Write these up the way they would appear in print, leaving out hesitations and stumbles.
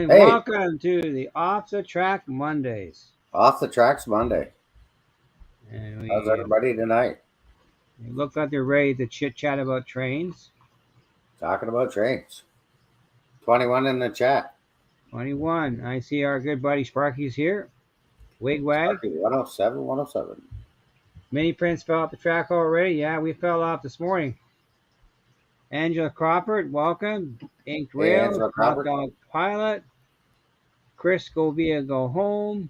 And Hey, welcome to the Off the Track Mondays. off the tracks Monday. And How's we everybody tonight? look like they're ready to chit chat about trains. Talking about trains. 21 in the chat. 21. I see our good buddy Sparky's here. Wigwag. Sparky, 107, 107. Mini Prince fell off the track already. Yeah, we fell off this morning. Angela Crawford, welcome. Inked Hey, Rails, Angela Hot Crawford. Dog Pilot. Chris Govia, go home.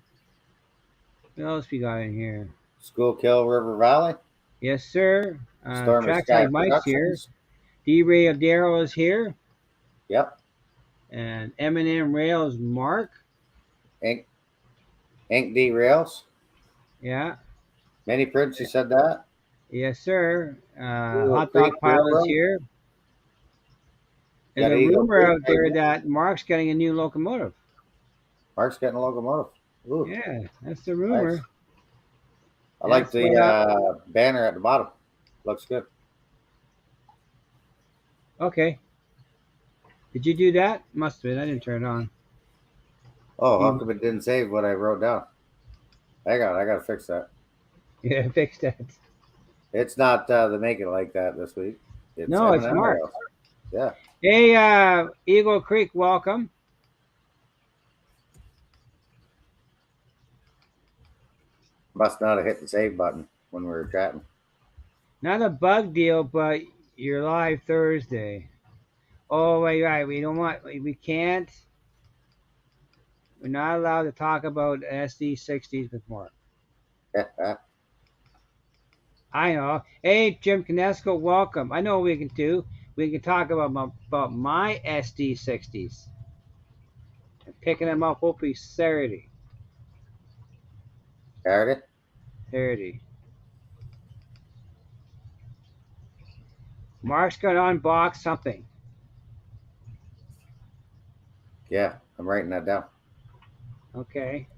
What else we got in here? Schuylkill River Valley. Yes, sir. Stormy Sky Trackside Mike's here. Productions. D-Ray Darrow is here. Yep. And M&M Rails Mark. Ink D Rails. Yeah. Mini Prince, you said that? Yes, sir. Eagle Hot Creek Dog Pilot's Railroad. here. There's Got a Eagle rumor Creek out there right there. that Mark's getting a new locomotive. Mark's getting a locomotive. Ooh, Yeah, that's the nice. rumor. I like That's what the banner at the bottom. Looks good. Okay. Did you do that? Must have been. I didn't turn it on. Oh, how come it didn't save what I wrote down? I got to fix that. Yeah, fix that. It's not the Make It Like That this week. No, it's M&M Mark. Rails. Yeah. Hey, Eagle Creek, welcome. Must not have hit the save button when we were chatting. Not a bug deal, but you're live Thursday. Oh, right. We can't. We're not allowed to talk about SD60s with Mark. I know. Hey, Jim Kinesco, welcome. I know what we can do. We can talk about my SD60s. I'm picking them up hopefully Saturday. Saturday? Saturday. Mark's going to unbox something. Yeah, I'm writing that down. Okay.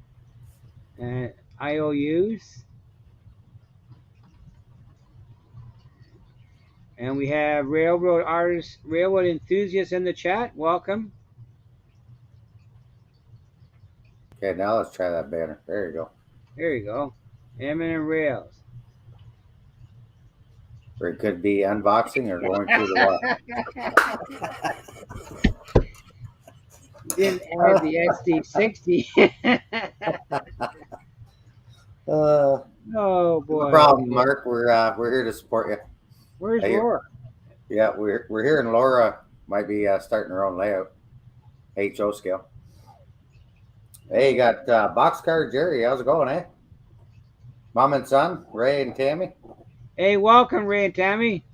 And IOUs. And we have railroad artists, railroad enthusiasts in the chat. Welcome. Okay, now let's try that banner. There you go. There you go. M&M Rails. Or it could be unboxing or going through the Didn't add the SD60. what? Oh boy. No problem, Mark. We're here to support you. Where's Laura? Yeah, we're here, and Laura might be starting her own layout, HO scale. Hey, you got Boxcar Jerry. How's it going, eh? Mom and son, Ray and Tammy. Hey, welcome, Ray and Tammy.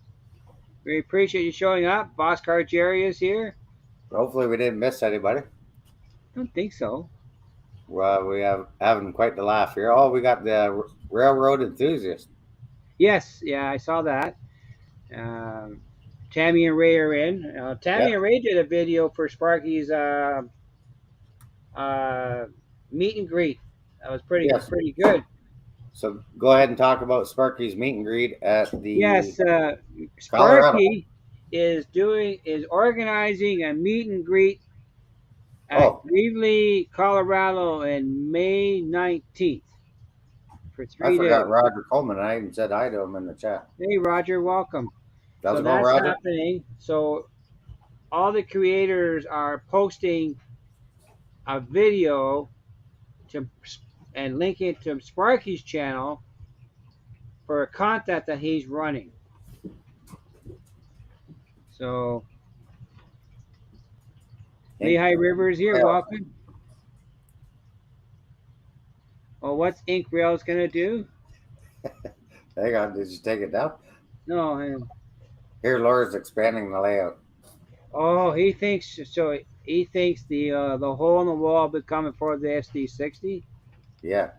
We appreciate you showing up. Boxcar Jerry is here. Hopefully, we didn't miss anybody. Don't think so. Well, we have having quite the laugh here. Oh, we got the railroad enthusiast. Yes, yeah, I saw that. Tammy and Ray are in. Tammy and Ray did a video for Sparky's meet and greet. That was pretty good. So go ahead and talk about Sparky's meet and greet at the Sparky is organizing a meet and greet at Greeley, Colorado, on May 19th for 3 days. I forgot Roger Coleman. I even said hi to him in the chat. Hey, Roger, welcome. How's it going, Roger? Happening. So all the creators are posting a video and linking it to Sparky's channel for a contest that he's running. So Lehigh River is here. Welcome. Well, what's Ink Rails gonna do? Hang on, did you take it down? No. Here, Laura's expanding the layout. Oh, he thinks so. He thinks the hole in the wall will be coming for the SD60. Yeah.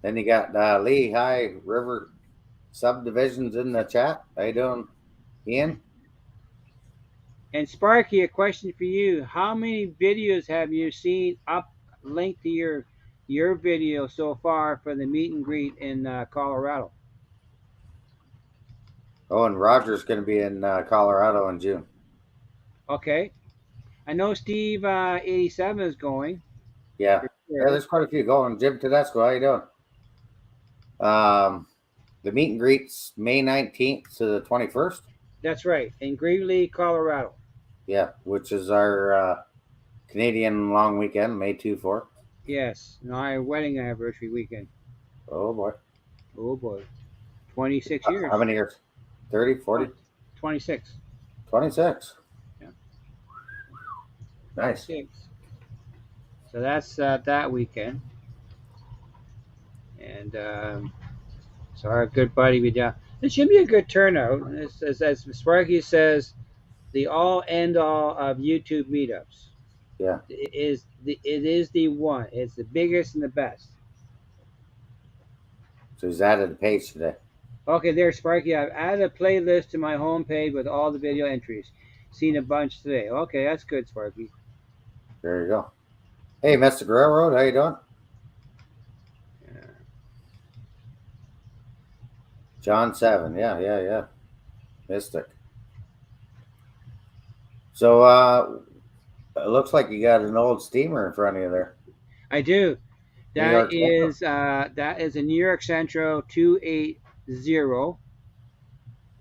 Then you got Lehigh River subdivisions in the chat. How you doing, Ian? And Sparky, a question for you: how many videos have you seen linked to your video so far for the meet and greet in Colorado? Oh, and Roger's going to be in Colorado in June. Okay. I know Steve 87 is going. Yeah. For Yeah, sure. there's quite a few going. Jim Tedesco, how you doing? The meet and greets May 19th to the 21st. That's right, in Gravely, Colorado. Yeah, which is our Canadian long weekend, May 2 4. Yes, our wedding anniversary weekend. Oh boy. Oh boy, 26 How years. many years? 30, 40, 26. 26. Yeah, Nice. 26. So that's that weekend, and so our good buddy be down. It should be a good turnout. As Sparky says, the all end all of YouTube meetups. Yeah. It is the one. It's the biggest and the best. So he's added the page today. Okay, there, Sparky. I've added a playlist to my homepage with all the video entries. Seen a bunch today. Okay, that's good, Sparky. There you go. Hey, Mr. Railroad, how you doing? Yeah. John 7. Yeah. Mystic. So it looks like you got an old steamer in front of you there. I do. New York That is a New York Central 280,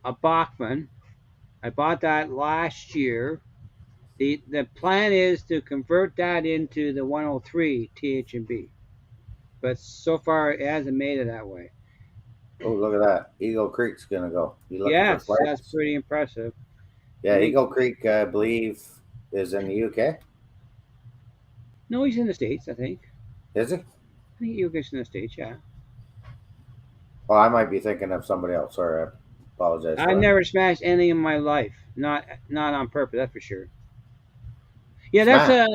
a Bachmann. I bought that last year. The plan is to convert that into the 103 TH&B, but so far it hasn't made it that way. Oh, look at that. Eagle Creek's going to go. You looking Yes, for that's flags? pretty impressive. Yeah, Eagle Creek, I believe, is in the UK. No, he's in the States, I think. Is he? I think he gets in the States, yeah. Oh, I might be thinking of somebody else. Sorry, I apologize. I've never smashed anything in my life. Not on purpose, that's for sure. Yeah, Smash.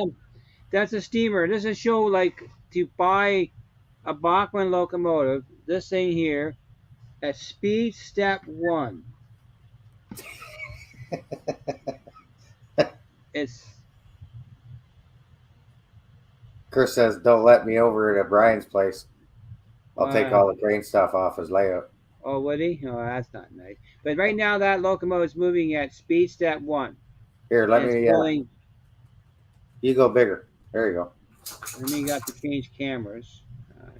that's a steamer. This is a show like to buy a Bachmann locomotive. This thing here at Speed Step 1. It's Chris says, don't let me over at Brian's place. I'll take uh, all the crane stuff off his layout. oh, would he? Oh, that's not nice. But right now that locomotive is moving at Speed Step 1. Here, let And it's me, pulling. you go bigger. There you go. Let me got to change cameras.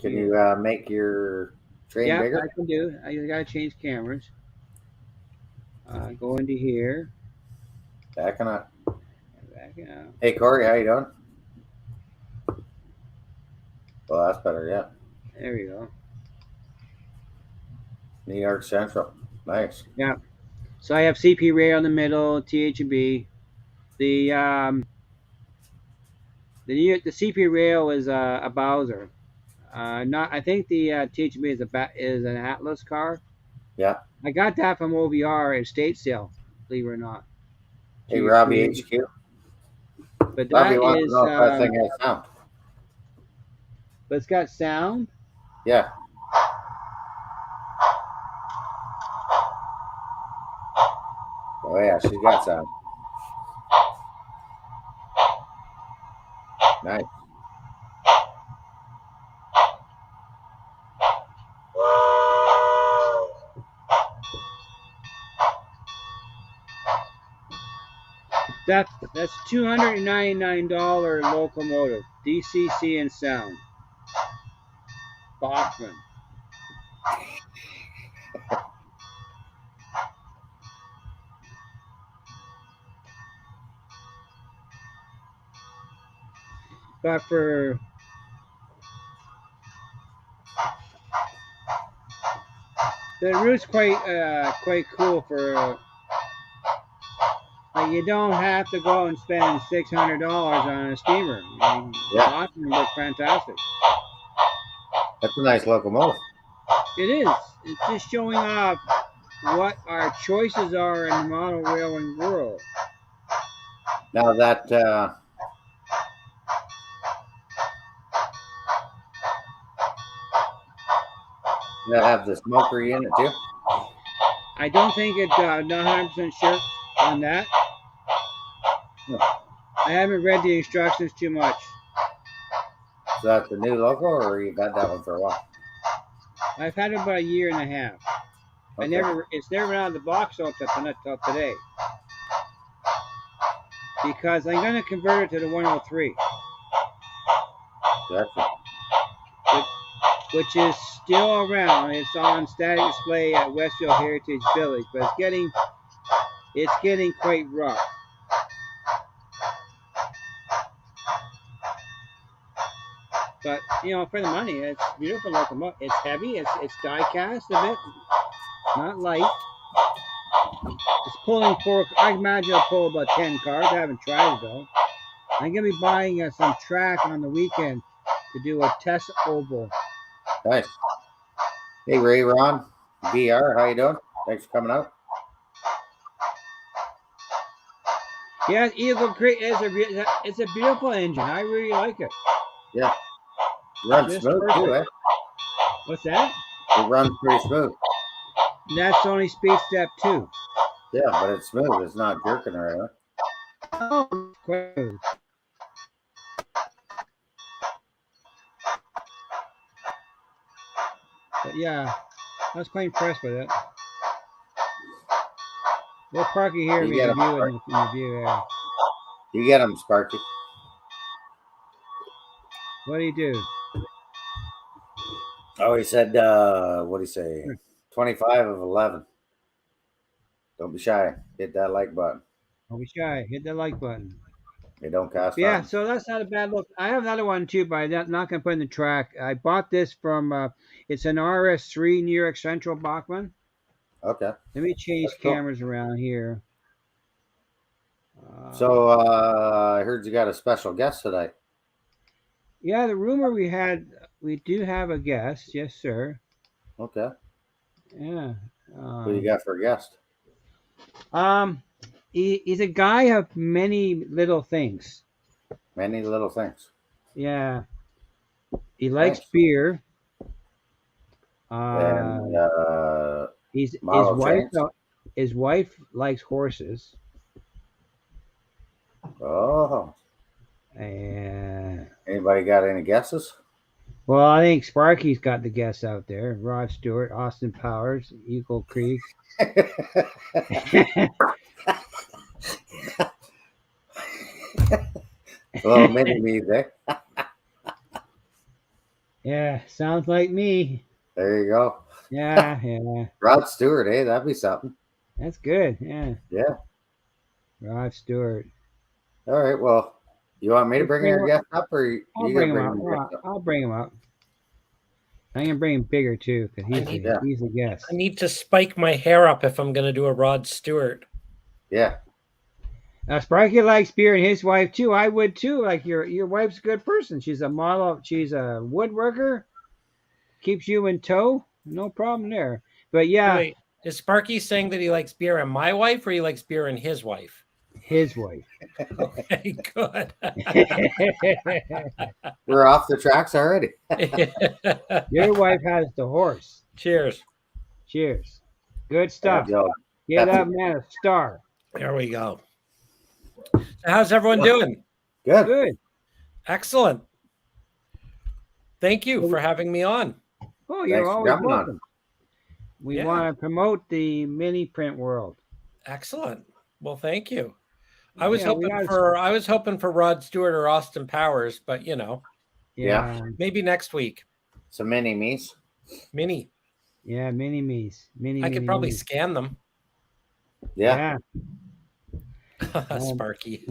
Can Here. you make your train Yeah, bigger? I can do. I just gotta change cameras. Go into here. Backing up. Back out. Hey, Corey, how you doing? Well, that's better, yeah. There we go. New York Central. Nice. Yeah. So I have CP Rail in the middle, THB. The the CP Rail is a Bowser. Not I think the THB is an Atlas car. Yeah. I got that from OVR at state sale, believe it or not. Hey, Robbie HQ. But Robbie that wants is to know if that thing has sound. but it's got sound. Yeah. Oh, yeah, she's got sound. Nice. That's $299 locomotive, DCC and sound. Bachmann. But for the route's quite cool for like you don't have to go and spend $600 on a steamer. I mean, Yeah. Bachmann looks fantastic. That's a nice locomotive. It is. It's just showing off what our choices are in the model railway world. Now that that have the smoker unit too. I don't think it. Not 100% sure on that. I haven't read the instructions too much. So that's the new logo, or you've had that one for a while? I've had it about a year and a half. Okay. It's never been out of the box till today. because I'm going to convert it to the 103, Gotcha. which is still around. It's on static display at Westfield Heritage Village, but it's getting quite rough. But for the money, it's beautiful locomotive. It's heavy. It's die cast a bit, not light. It's pulling 4. I imagine it'll pull about 10 cars. I haven't tried it though. I'm gonna be buying some track on the weekend to do a test oval. Nice. Hey, Ray, Ron, VR, how you doing? Thanks for coming out. Yeah, Eagle Creek it's a beautiful engine. I really like it. Yeah. Runs Just smooth perfect. too, eh? What's that? It runs pretty smooth. That's only speed step 2. Yeah, but it's smooth. It's not jerking or anything. Oh, quite smooth. But yeah, I was quite impressed with it. We'll park it here and You get 'em, review it Sparky. in the view area. You get them, Sparky. What do you do? Oh, he said, what do you say? 25 of 11. Don't be shy. Hit that like button. Don't be shy. Hit the like button. They don't cost Yeah, nothing. so that's not a bad look. I have another one too, but I'm not going to put in the track. I bought this from, it's an RS3 New York Central Bachmann. Okay. Let me change That's cool. cameras around here. So I heard you got a special guest today. Yeah, the rumor we do have a guest. Yes, sir. Okay. Yeah. Who you got for a guest? He's a guy of many little things. Many little things. Yeah. He likes Nice. beer. And His model wife. trains. His wife likes horses. Oh. And Anybody got any guesses? well, I think Sparky's got the guests out there. Rod Stewart, Austin Powers, Eagle Creek. Little mini me there. Yeah, sounds like me. There you go. Yeah, yeah. Rod Stewart, eh? That'd be something. That's good. Yeah. Yeah. Rod Stewart. All right. Well, you want me to bring your guest up, or you I'll gonna bring him bring up. your guest up? I'll bring him up. I'm gonna bring him bigger too, because he's the guest. I need to spike my hair up if I'm going to do a Rod Stewart. Yeah. Sparky likes beer, and his wife too. I would too. Like your wife's a good person. She's a model. She's a woodworker. Keeps you in tow. No problem there. But yeah, Wait, is Sparky saying that he likes beer and my wife, or he likes beer and his wife? his wife. Okay, good. We're off the tracks already. Your wife has the horse. Cheers. Cheers. Good stuff. There you go. Give That's that man a star. There we go. So how's everyone doing? Good. Good. Excellent. Thank you for having me on. Oh, you're Thanks for always coming on. welcome. We Yeah. want to promote the mini print world. Excellent. Well, thank you. I was Yeah, we hoping for Rod Stewart or Austin Powers, but Yeah. maybe next week. Some mini me's. Mini. Yeah, mini me's. I could probably scan them. Yeah. Sparky.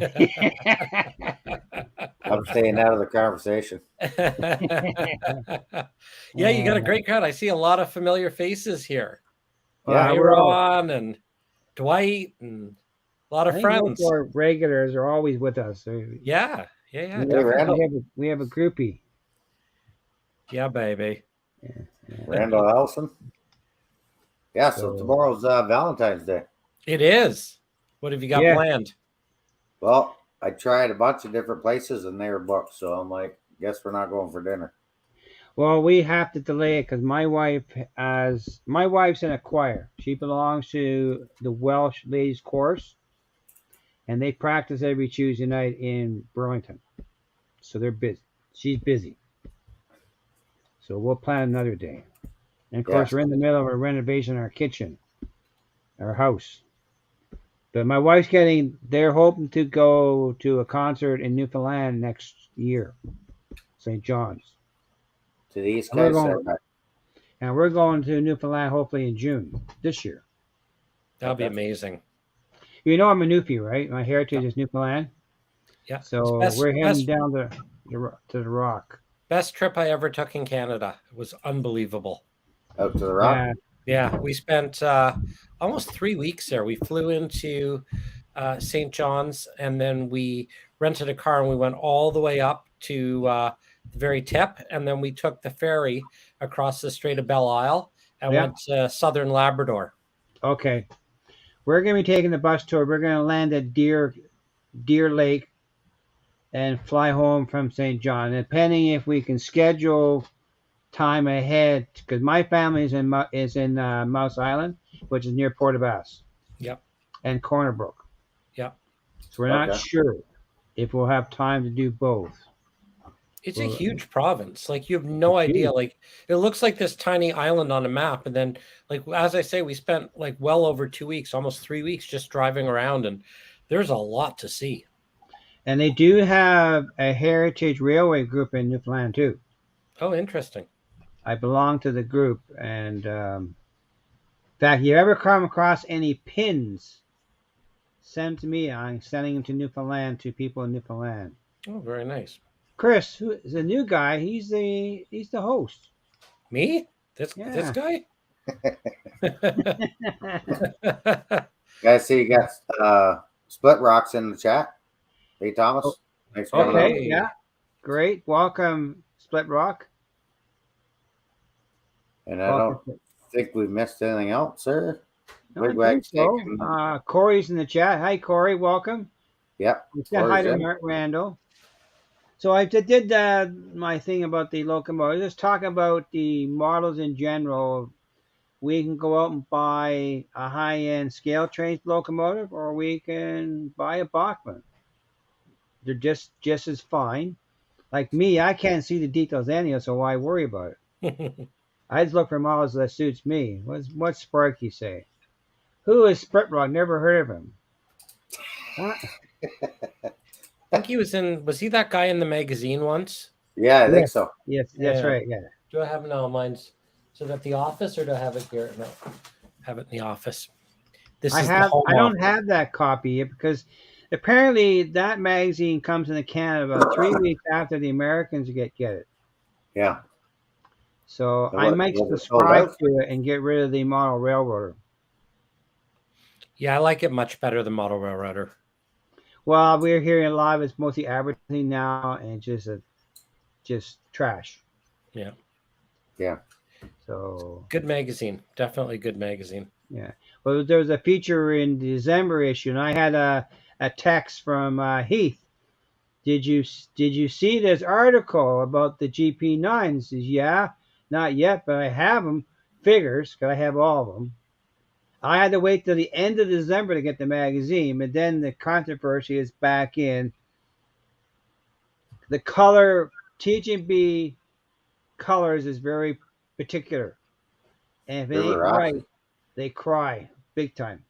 I'm staying out of the conversation. Yeah, you got a great crowd. I see a lot of familiar faces here. Yeah, Aaron and Dwight and a lot I of think friends. most of our regulars are always with us. So Yeah, Hey, definitely. Randall. we have a groupie. Yeah, baby. Randall Ellison. Yeah, so So- tomorrow's Valentine's Day. It is. What have you got Yeah. planned? Well, I tried a bunch of different places and they were booked, so I'm like, guess we're not going for dinner. Well, we have to delay it because my wife's in a choir. She belongs to the Welsh Ladies Chorus, and they practice every Tuesday night in Burlington. So they're busy. She's busy. So we'll plan another day. And of course, Yeah. we're in the middle of a renovation in our kitchen, our house. But my wife's they're hoping to go to a concert in Newfoundland next year, St. John's. To the East And we're Coast. going, and we're going to Newfoundland hopefully in June this year. That'll be amazing. You know I'm a Newfie, right? My heritage is Newfoundland. Yeah. So we're heading down to the Rock. Best trip I ever took in Canada. It was unbelievable. Out to the Rock? Yeah. Yeah, we spent almost 3 weeks there. We flew into St. John's, and then we rented a car and we went all the way up to the very tip, and then we took the ferry across the Strait of Belle Isle and went to southern Labrador. Okay. We're going to be taking the bus tour. We're going to land at Deer Lake and fly home from St. John. And depending if we can schedule time ahead, because my family is in Mouse Island, which is near Port aux Basques. Yep. And Corner Brook. Yep. So we're not sure if we'll have time to do both. It's a huge province. Like, you have no idea. Like, it looks like this tiny island on a map. And then, like, as I say, we spent like well over 2 weeks, almost 3 weeks just driving around, and there's a lot to see. And they do have a heritage railway group in Newfoundland too. Oh, interesting. I belong to the group, and in fact, you ever come across any pins, send to me. I'm sending them to Newfoundland, to people in Newfoundland. Oh, very nice. Chris, who is a new guy, he's the host. Me? This guy? Guys, see you got Split Rocks in the chat. Hey, Thomas. Thanks for coming Okay, yeah. Great. Welcome, Split Rock. And I don't think we've missed anything else, sir. No, so. Corey's in the chat. Hi, Corey. Welcome. Yep. Hi to Mark Randall. So I did my thing about the locomotive. Let's talk about the models in general. We can go out and buy a high-end scale train locomotive, or we can buy a Bachmann. They're just as fine. Like me, I can't see the details anyhow, so why worry about it? I just look for models that suits me. What's Sparky say? Who is Split Rock? Never heard of him. I think he was he that guy in the magazine once? Yeah, I think so. Yes, that's right. Yeah. Do I have it now? Mine's at the office, or do I have it here? No, have it in the office. I don't have that copy yet, because apparently that magazine comes into Canada about 3 weeks after the Americans get it. Yeah. So I might subscribe to it and get rid of the Model Railroader. Yeah, I like it much better than Model Railroader. Well, we're hearing a lot of it's mostly advertising now, and just trash. Yeah. Yeah. So good magazine, definitely good magazine. Yeah. Well, there was a feature in the December issue, and I had a text from Heath. Did you see this article about the GP9s? Says, yeah, not yet, but I have them. Figures, because I have all of them. I had to wait till the end of December to get the magazine, but then the controversy is back in. The color, TGB colors is very particular. And if it ain't right, they cry big time.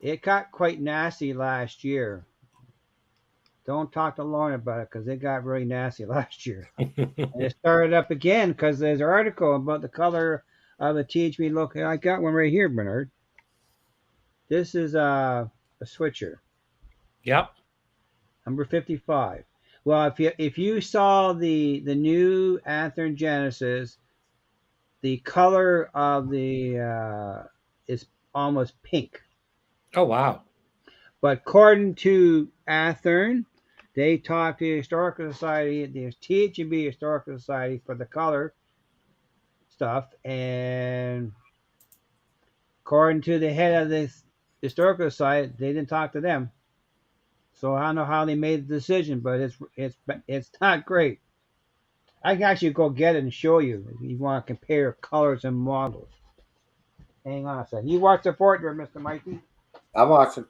It got quite nasty last year. Don't talk to Lauren about it, because it got really nasty last year. And it started up again because there's an article about the color of the THB look. I got one right here, Bernard. This is a switcher. Yep. Number 55. Well, if you saw the new Athearn Genesis, the color of the is almost pink. Oh, wow. But according to Athearn, they talked to the Historical Society, the THB Historical Society, for the color stuff, and according to the head of the Historical Society, they didn't talk to them. So I don't know how they made the decision, but it's not great. I can actually go get it and show you if you want to compare colors and models. Hang on a second. You watch the fort there, Mr. Mikey? I'm watching.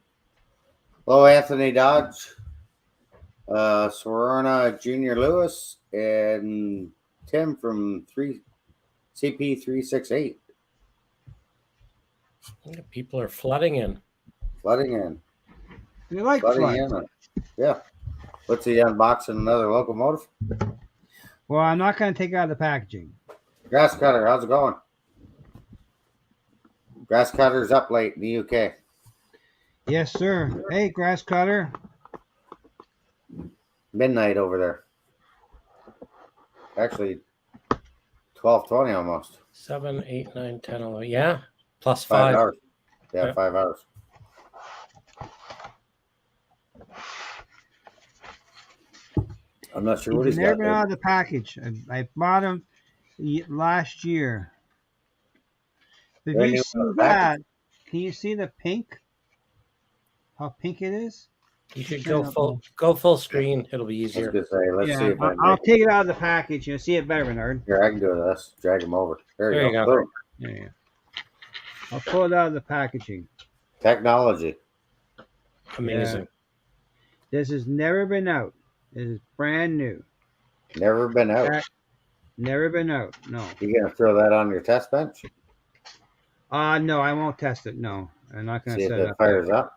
Hello, Anthony Dodge, Sorona Junior Lewis, and Tim from CP368. People are flooding in. Flooding in. You like Flooding flood? in. Yeah. What's he unboxing another locomotive? Well, I'm not going to take it out of the packaging. Grass cutter, how's it going? Grass cutter's up late in the UK. Yes, sir. Hey, grass cutter. Midnight over there. Actually, 12:20 almost. 7, 8, 9, 10, 11. Yeah, plus 5 5. hours. Yeah, Yeah. 5 hours. I'm not sure what he's never got been there. out of the package. I bought them last year. If Brand you new see out of the that, package. can you see the pink? How pink it is? You should Turn go full screen. It'll be I was easier. gonna say, let's see if I'll take it out of the package. You'll see it better, Bernard. here. I can do this. Drag him over. There There you you go. go. Boom. Yeah. I'll pull it out of the packaging. Technology. Amazing. This has never been out. It is brand new. Never been out. Never been out. No. You gonna throw that on your test bench? No, I won't test it. No, I'm not going See to if set it it up. fires up.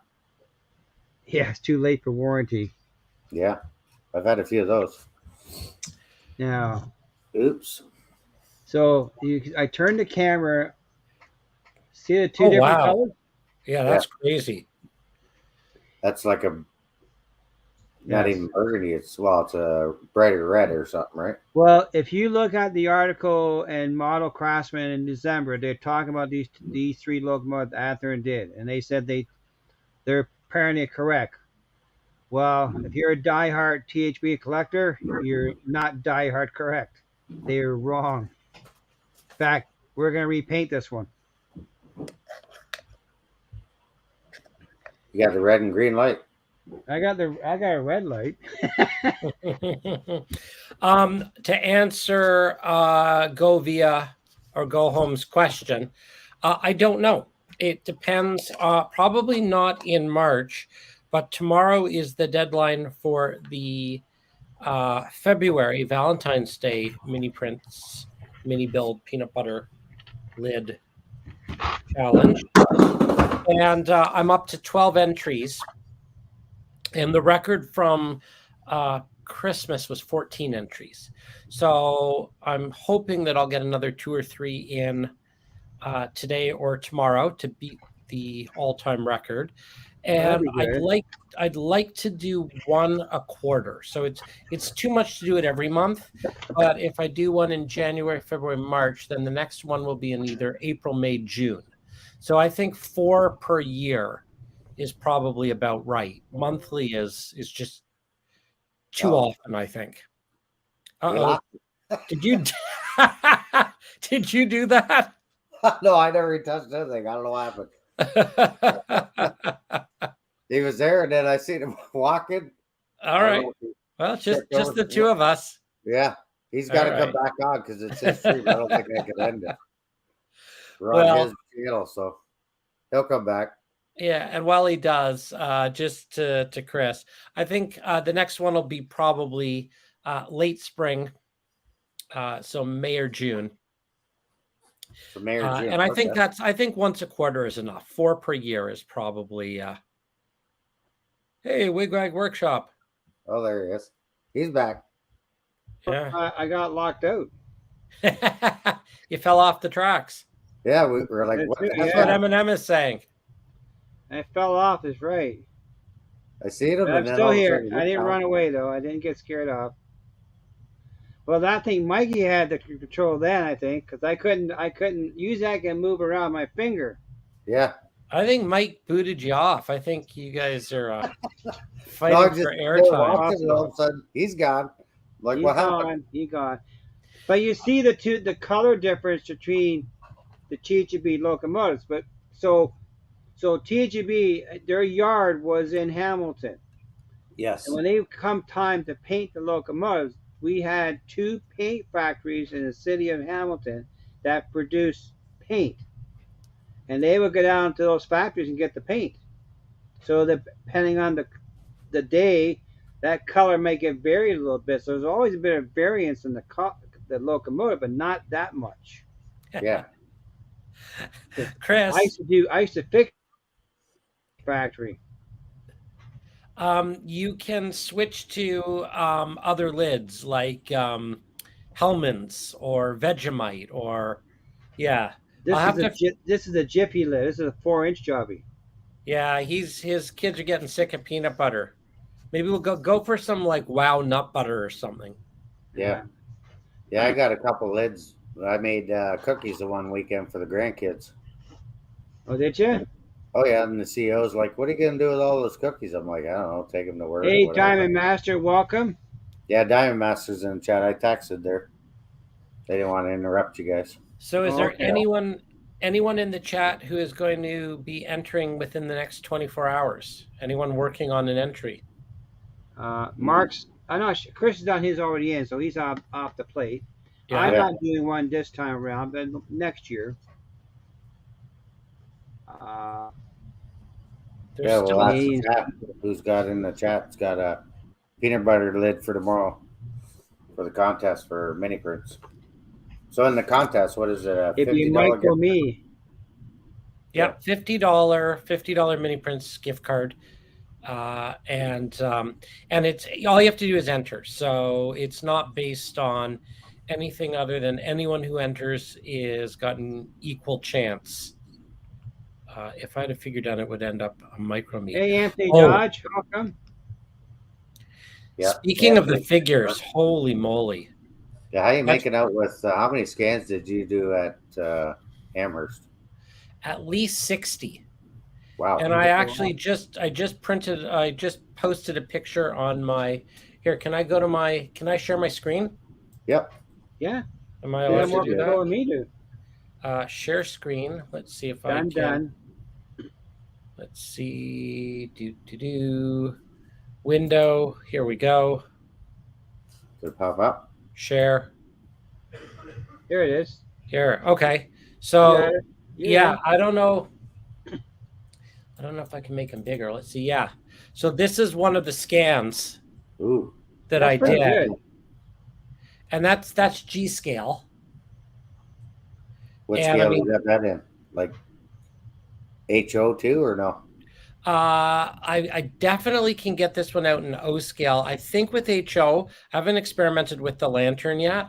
Yeah, it's too late for warranty. Yeah, I've had a few of those. Now, Oops. so I turned the camera. See the two Oh, different wow. colors? Yeah, that's crazy. That's like a not Yes. even burgundy. It's a brighter red or something, right? Well, if you look at the article in Model Craftsman in December, they're talking about these three locomotives Athearn did, and they said they're apparently correct. Well, if you're a diehard THB collector, you're not diehard correct. They're wrong. In fact, we're going to repaint this one. You got the red and green light. I got a red light. To answer Go Via or Go Home's question, I don't know. It depends. Probably not in March, but tomorrow is the deadline for the February Valentine's Day mini prints, mini build peanut butter lid challenge. And I'm up to 12 entries. And the record from Christmas was 14 entries. So I'm hoping that I'll get another 2 or 3 in today or tomorrow to beat the all-time record. And I'd like to do one a quarter. So it's too much to do it every month. But if I do one in January, February, March, then the next one will be in either April, May, June. So I think 4 per year is probably about right. Monthly is just too often, I think. Uh-oh. Did you did you do that? No, I never touched anything. I don't know what happened. He was there, and then I seen him walking. All right. Well, just the two of us. Yeah, he's got to come back on because it's his stream. I don't think I can end it. We're on his channel, so he'll come back. Yeah, and while he does, just to Chris, I think the next one will be probably late spring, so May or June. So May or June, and I think once a quarter is enough. 4 per year is probably. Hey, Wigwag Workshop. Oh, there he is. He's back. Yeah, I got locked out. You fell off the tracks. Yeah, we were like, what? That's what Eminem is saying. I fell off. Is right. I see him. I'm still here. I didn't run away though. I didn't get scared off. Well, that thing Mikey had the control then, I think, because I couldn't use that and move around my finger. Yeah. I think Mike booted you off. I think you guys are fighting for airtime. All of a sudden, he's gone. Like, what happened? He's gone. But you see the color difference between the THB locomotives. But so THB, their yard was in Hamilton. Yes. And when they come time to paint the locomotives, we had 2 paint factories in the city of Hamilton that produce paint. And they would go down to those factories and get the paint. So that depending on the day, that color may get varied a little bit. So there's always a bit of variance in the locomotive, but not that much. Yeah. Chris, I used to fix factory? You can switch to other lids like Hellman's or Vegemite or yeah. I'll have to. This is a Jiffy lid. This is a 4-inch jobby. Yeah, his kids are getting sick of peanut butter. Maybe we'll go for some like Wow nut butter or something. Yeah. Yeah, I got a couple lids. I made cookies the one weekend for the grandkids. Oh, did you? Oh yeah, and the CEO's like, "What are you gonna do with all those cookies?" I'm like, "I don't know, take them to work or Hey, whatever." Diamond Master, welcome. Yeah, Diamond Masters in the chat. I texted there. They didn't want to interrupt you guys. So is there Okay. anyone in the chat who is going to be entering within the next 24 hours? Anyone working on an entry? Mark's. I know Chris has done his already in, so he's off the plate. Yeah. I'm not doing one this time around, but next year. There's Yeah, well, still that's the chat. Who's got in the chat? It's got a peanut butter lid for tomorrow for the contest for mini prints. So in the contest, what is it? It'd be $50 Michael gift? Me. yeah, $50 mini prints gift card. And it's all you have to do is enter. So it's not based on anything other than anyone who enters is got an equal chance. If I had figured out it would end up a micro me. Hey, Anthony Oh. Dodge, welcome. Yeah. Speaking Yeah, of the figures, holy moly. Yeah, how you making out with how many scans did you do at Amherst? At least 60. Wow. And I just posted a picture on my here. Can I share my screen? Yep. Yeah. Am I Yeah, allowed more to do control that? than me do. Share screen. Let's see if I can. Done. Let's see. Window. Here we go. Did it pop up? Share. Here it is. Here. Okay. So Yeah. I don't know. I don't know if I can make them bigger. Let's see. Yeah. So this is one of the scans Ooh. that I pretty did. good. And that's G scale. What And, scale you got that in? Like HO too or no? I definitely can get this one out in O scale. I think with HO, I haven't experimented with the lantern yet,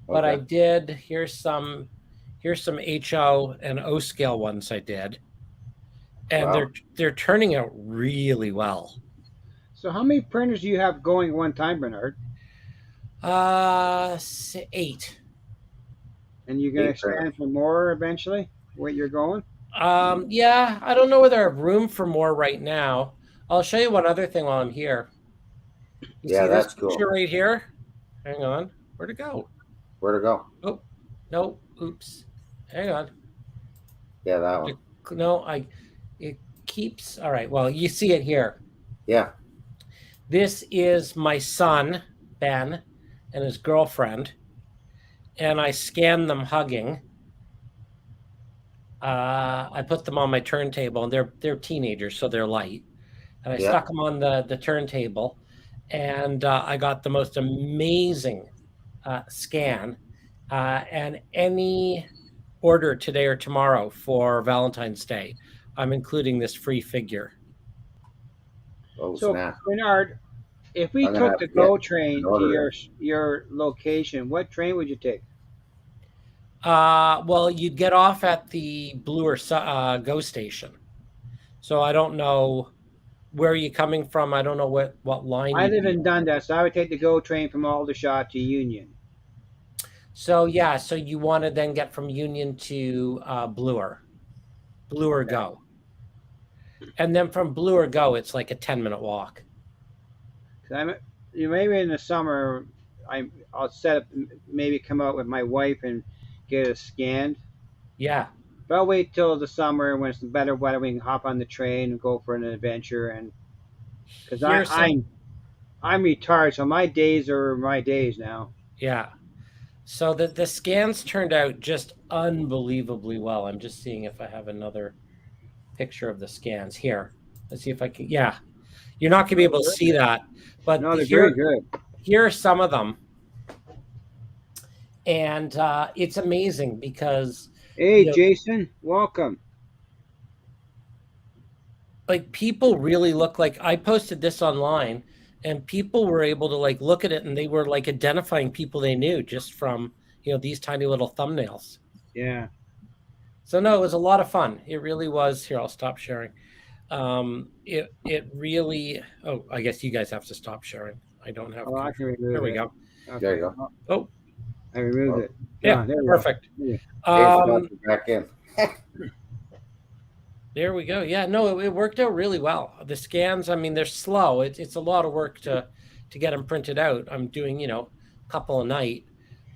but I did. Here's some HO and O scale ones I did, and Wow. they're turning out really well. So how many printers do you have going at one time, Bernard? 8. And you're going to 8 printers. expand for more eventually? Where you're going? Yeah, I don't know whether I have room for more right now. I'll show you one other thing while I'm here. You Yeah, see that's this cool. picture right here? Hang on. Where'd it go? Where'd it go? Oh, no. Oops. Hang on. Yeah, that one. No, it keeps. All right. Well, you see it here. Yeah. This is my son, Ben, and his girlfriend. And I scanned them hugging. I put them on my turntable, and they're teenagers, so they're light. And I stuck them on the turntable, and I got the most amazing scan. And any order today or tomorrow for Valentine's Day, I'm including this free figure. Oh, So, snap. Bernard, if we I'm gonna took the have to get GO train an to order. your location, what train would you take? Well, you'd get off at the Bloor GO station. So I don't know where you're coming from. I don't know what line. I live in Dundas, so I would take the GO train from Aldershot to Union. So yeah, so you want to then get from Union to Bloor GO. And then from Bloor GO, it's like a 10-minute walk. Maybe in the summer, I'll set up, maybe come out with my wife and get it scanned. Yeah. But I'll wait till the summer when it's better weather. We can hop on the train and go for an adventure. And because I'm retired, so my days are my days now. Yeah. So the scans turned out just unbelievably well. I'm just seeing if I have another picture of the scans here. Let's see if I can. Yeah, you're not gonna be able to see that, but no, they're very good. Here are some of them, and it's amazing because. Hey, Jason, welcome. like people really look like I posted this online and people were able to like look at it and they were like identifying people they knew just from, these tiny little thumbnails. Yeah. So no, it was a lot of fun. It really was. Here, I'll stop sharing. It really. Oh, I guess you guys have to stop sharing. I don't have Oh, I can control. remove There we it. go. There Okay. you go. Oh, Oh, I removed Oh, it. yeah, There we perfect. go. Yeah. James Um, got you back in. there we go. Yeah, no, it worked out really well. The scans, I mean, they're slow. It's a lot of work to get them printed out. I'm doing, a couple a night.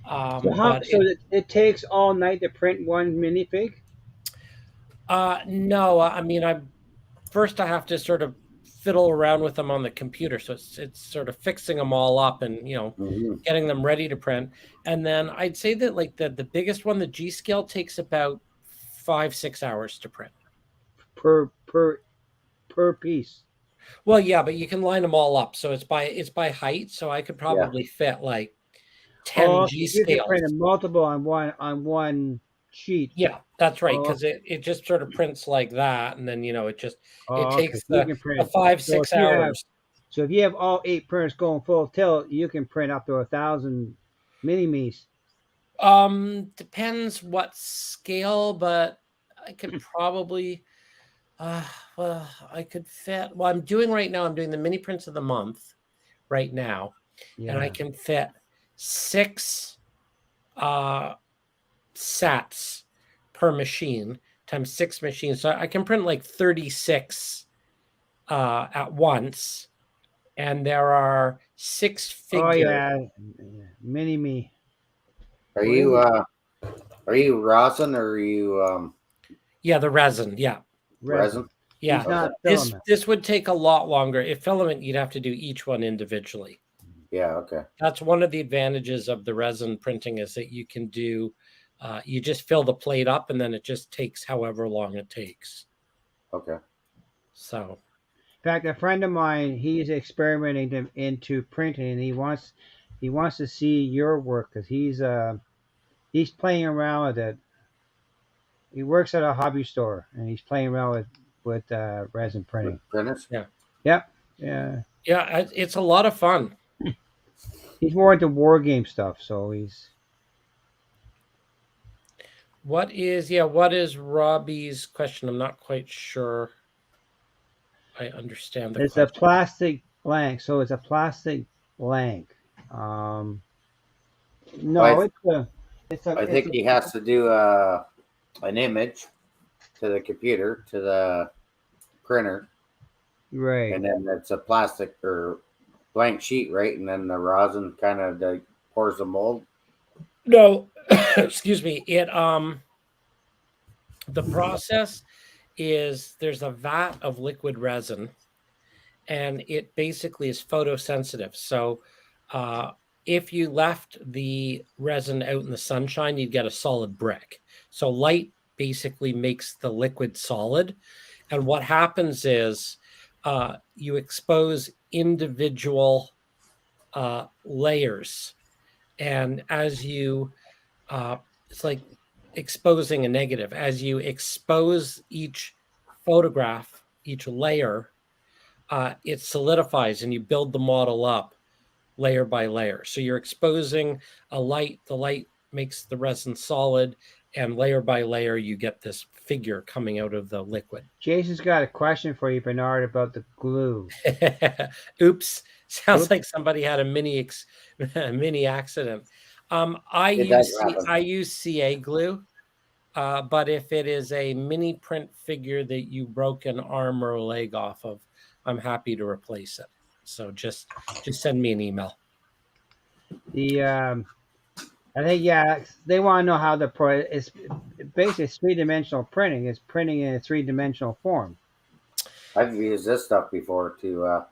So But it takes all night to print one minifig? no, I mean, I have to sort of fiddle around with them on the computer, so it's sort of fixing them all up and Hmm. getting them ready to print. And then I'd say that like the biggest one, the G scale, takes about 5-6 hours to print. Per piece. Well, yeah, but you can line them all up, so it's by height. So I could Yeah. probably fit like 10 Oh, G so you can print a scales. multiple on one sheet. Yeah, that's right, Oh, because it just sort of prints like that, and then it oh, okay. takes So you the can the print. five So six hours. if you have all 8 printers going full tilt, you can print up to 1,000 mini me's. Depends what scale, but I could probably, uh, well, I could fit. Well, I'm doing the mini prints of the month right now, and I Yeah. can fit 6 uh sats per machine times 6 machines. So I can print like 36 at once, and there are 6 Oh figures. yeah. Mini me. Are Well, you rosin or are you Yeah, the resin. Yeah. resin. resin? Yeah. He's not This filament. this would take a lot longer. If filament, you'd have to do each one individually. Yeah. Okay. That's one of the advantages of the resin printing is that you can do, you just fill the plate up and then it just takes however long it takes. Okay. So, In fact, a friend of mine, he's experimenting into printing, and he wants to see your work because he's playing around with it. He works at a hobby store, and he's playing around with resin printing. With printers? yeah. Yep. Yeah. Yeah, it's a lot of fun. He's more into war game stuff, so he's What is Robbie's question? I'm not quite sure I understand the it's question. a plastic blank. So it's a plastic blank. No, I think he has to do an image to the computer to the printer, right. and then it's a plastic or blank sheet, right? And then the rosin kind of pours the mold. No, excuse me. The process is there's a vat of liquid resin, and it basically is photosensitive. So, if you left the resin out in the sunshine, you'd get a solid brick. So light basically makes the liquid solid, and what happens is you expose individual layers, and as you it's like exposing a negative. As you expose each photograph, each layer, it solidifies and you build the model up layer by layer. So you're exposing a light, the light makes the resin solid, and layer by layer, you get this figure coming out of the liquid. Jason's got a question for you, Bernard, about the glue. Oops. Sounds Oops. like somebody had a mini accident. I Did that use happen? I use CA glue, but if it is a mini print figure that you broke an arm or a leg off of, I'm happy to replace it. So just send me an email. I think they want to know how it's basically 3-dimensional printing. It's printing in a 3-dimensional form. I've used this stuff before to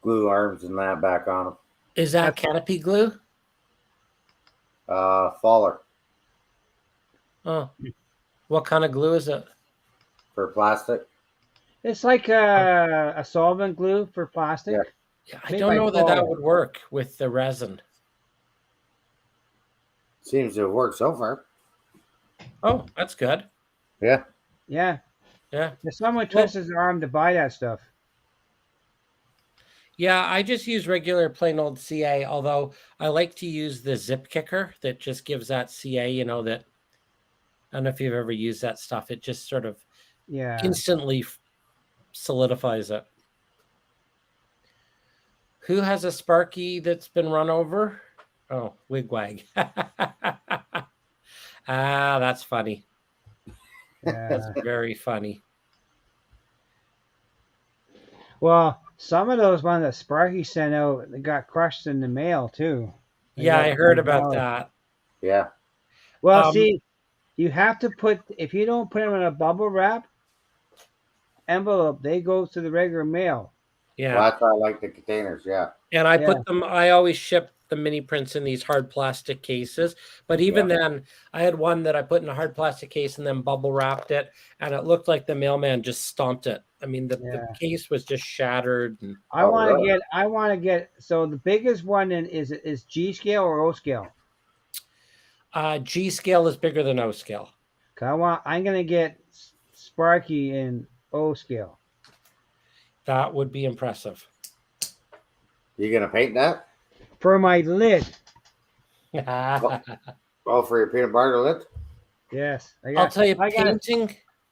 glue arms and that back on them. Is that canopy glue? Faller Oh, what kind of glue is it? for plastic. It's like a solvent glue for plastic. Yeah. Yeah, I Made don't by know that Faller. would work with the resin. Seems to have worked so far. Oh, that's good. Yeah. Yeah. Yeah. If someone Well- twists his arm to buy that stuff. Yeah, I just use regular plain old CA, although I like to use the zip kicker that just gives that CA, that I don't know if you've ever used that stuff. It just sort of Yeah. instantly solidifies it. Who has a Sparky that's been run over? Oh, Wigwag. That's funny. Yeah. That's very funny. Well, some of those ones that Sparky sent out, they got crushed in the mail too. They Yeah, got I heard about $5. that. Yeah. Well, see, you have to put, if you don't put them in a bubble wrap envelope, they go to the regular mail. Yeah. Well, that's why I like the containers. Yeah. And I Yeah. put them, I always ship the mini prints in these hard plastic cases. But even then, I had one that I put in a hard plastic case and then bubble wrapped it. And it looked like the mailman just stomped it. I mean, the case was just shattered. And I want to get, so the biggest one is G scale or O scale? G scale is bigger than O scale. I'm going to get Sparky in O scale. That would be impressive. You gonna paint that? For my lid. Oh, for your peanut butter lid? Yes. I'll tell you,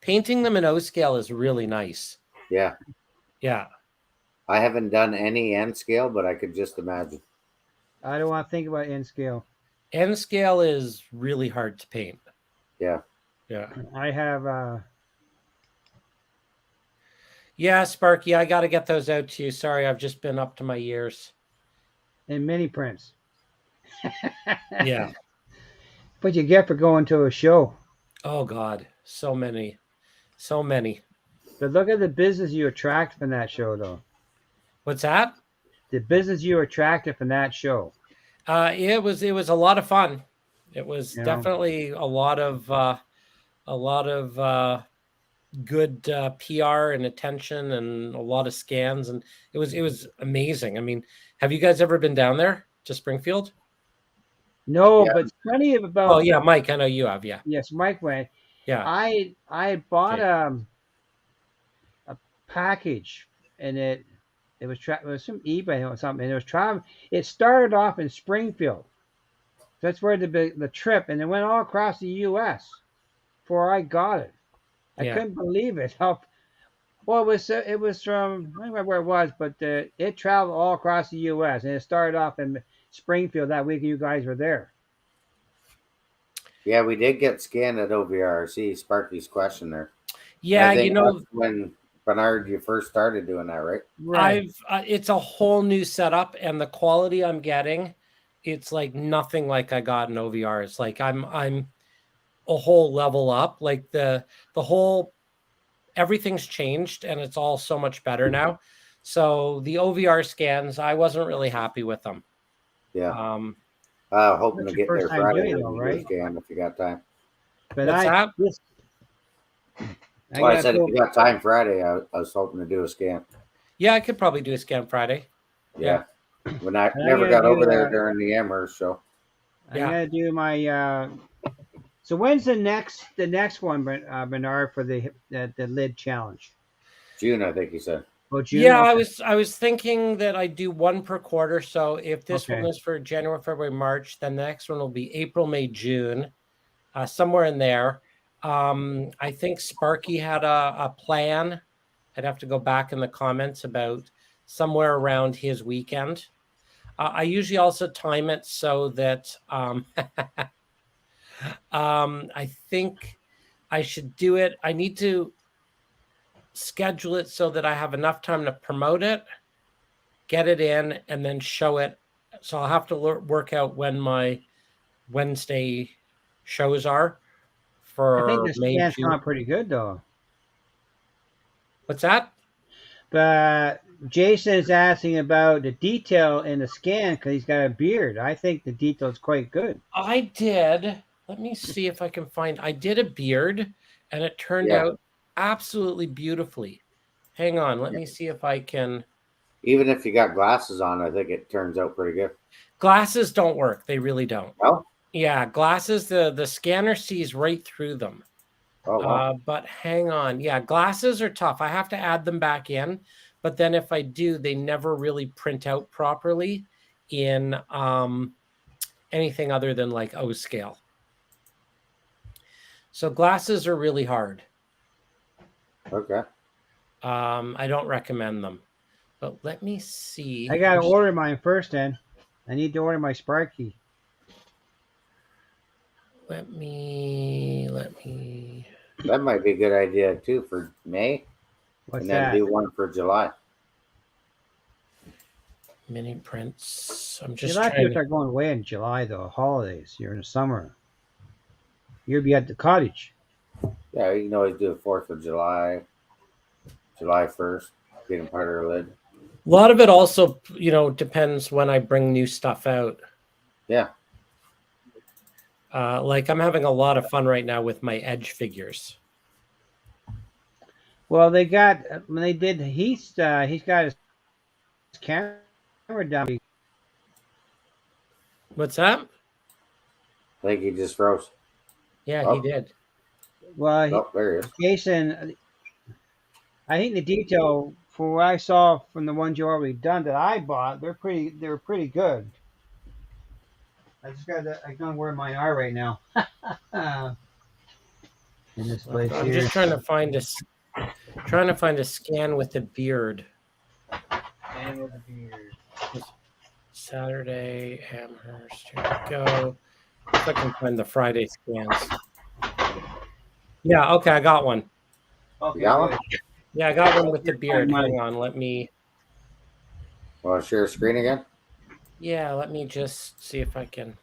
painting them in O scale is really nice. Yeah. Yeah. I haven't done any N scale, but I could just imagine. I don't want to think about N scale. N scale is really hard to paint. Yeah. Yeah. I have Yeah, Sparky, I got to get those out to you. Sorry, I've just been up to my ears. in mini prints. Yeah. What you get for going to a show. Oh, God. So many. So many. But look at the business you attract from that show, though. What's that? The business you attracted from that show. It was a lot of fun. It was You know? definitely a lot of good PR and attention and a lot of scans, and it was amazing. I mean, have you guys ever been down there to Springfield? No, Yeah. but plenty of about. Oh yeah, Mike, I know you have. Yeah, Yes, Mike went. yeah. I bought Okay. a package, and it was some eBay or something. And it was traveling. It started off in Springfield. That's where the trip, and it went all across the U.S. before I got it. I Yeah. couldn't believe it. Well, it was from, I don't remember where it was, but it traveled all across the U.S. and it started off in Springfield that week you guys were there. Yeah, we did get scanned at OVRC. Sparky's question there. Yeah, I think you know, that's when Bernard, you first started doing that, right? Right. it's a whole new setup, and the quality I'm getting, it's like nothing like I got in OVR. It's like I'm a whole level up. Like the whole everything's changed, and it's all so much better now. So the OVR scans, I wasn't really happy with them. Yeah. Hoping That's to your get there first time Friday. doing it, We though, can do a right? scan if you got time. But What's that? I said if you got time Friday, I was hoping to do a scan. Yeah, I could probably do a scan Friday. Yeah. When I And I never gotta got over do, there during the Amherst show. I'm Yeah. gonna do my. So when's the next one, Bernard, for the lid challenge? June, I think he said. Oh, June. Yeah, Okay. I was thinking that I do one per quarter. So if this one Okay. is for January, February, March, then the next one will be April, May, June, somewhere in there. I think Sparky had a plan. I'd have to go back in the comments about somewhere around his weekend. I usually also time it so that I think I should do it. I need to schedule it so that I have enough time to promote it, get it in, and then show it. So I'll have to work out when my Wednesday shows are for I think the May, scan's June. gone pretty good though. What's that? But Jason is asking about the detail in the scan because he's got a beard. I think the detail is quite good. I did. Let me see if I can find. I did a beard, and it turned Yeah. out absolutely beautifully. Hang on. Let me see if I can. Even if you got glasses on, I think it turns out pretty good. Glasses don't work. They really don't. No? Yeah, glasses. The scanner sees right through them. Oh wow. But hang on. Yeah, glasses are tough. I have to add them back in. But then if I do, they never really print out properly in anything other than like O scale. So glasses are really hard. Okay. I don't recommend them. But let me see. I gotta order mine first. Then I need to order my Sparky. Let me. That might be a good idea too for May, What's and then that? do one for July. Mini prints. I'm just A lot of trying people to. are going away in July though. Holidays. You're in the summer. You'll be at the cottage. Yeah, you can always do it 4th of July, July 1st, getting part of her lid. A lot of it also, depends when I bring new stuff out. Yeah. Like I'm having a lot of fun right now with my Edge figures. Well, they got when they did. He's got his camera down. What's that? I think he just froze. Yeah, Oh. he did. Well, Oh, there he is. Jason, I think the detail for what I saw from the ones you already done that I bought, they're pretty good. I don't know where mine are right now. In this place I'm here. just trying to find a scan with the beard. And with the beard. Saturday, Amherst. Here we go. If I can find the Friday scans. Yeah, okay, I got one. Okay, You got good. one? Yeah, I got one with the beard. mine. Hang on, let me. Want to share a screen again? Yeah, let me just see if I can.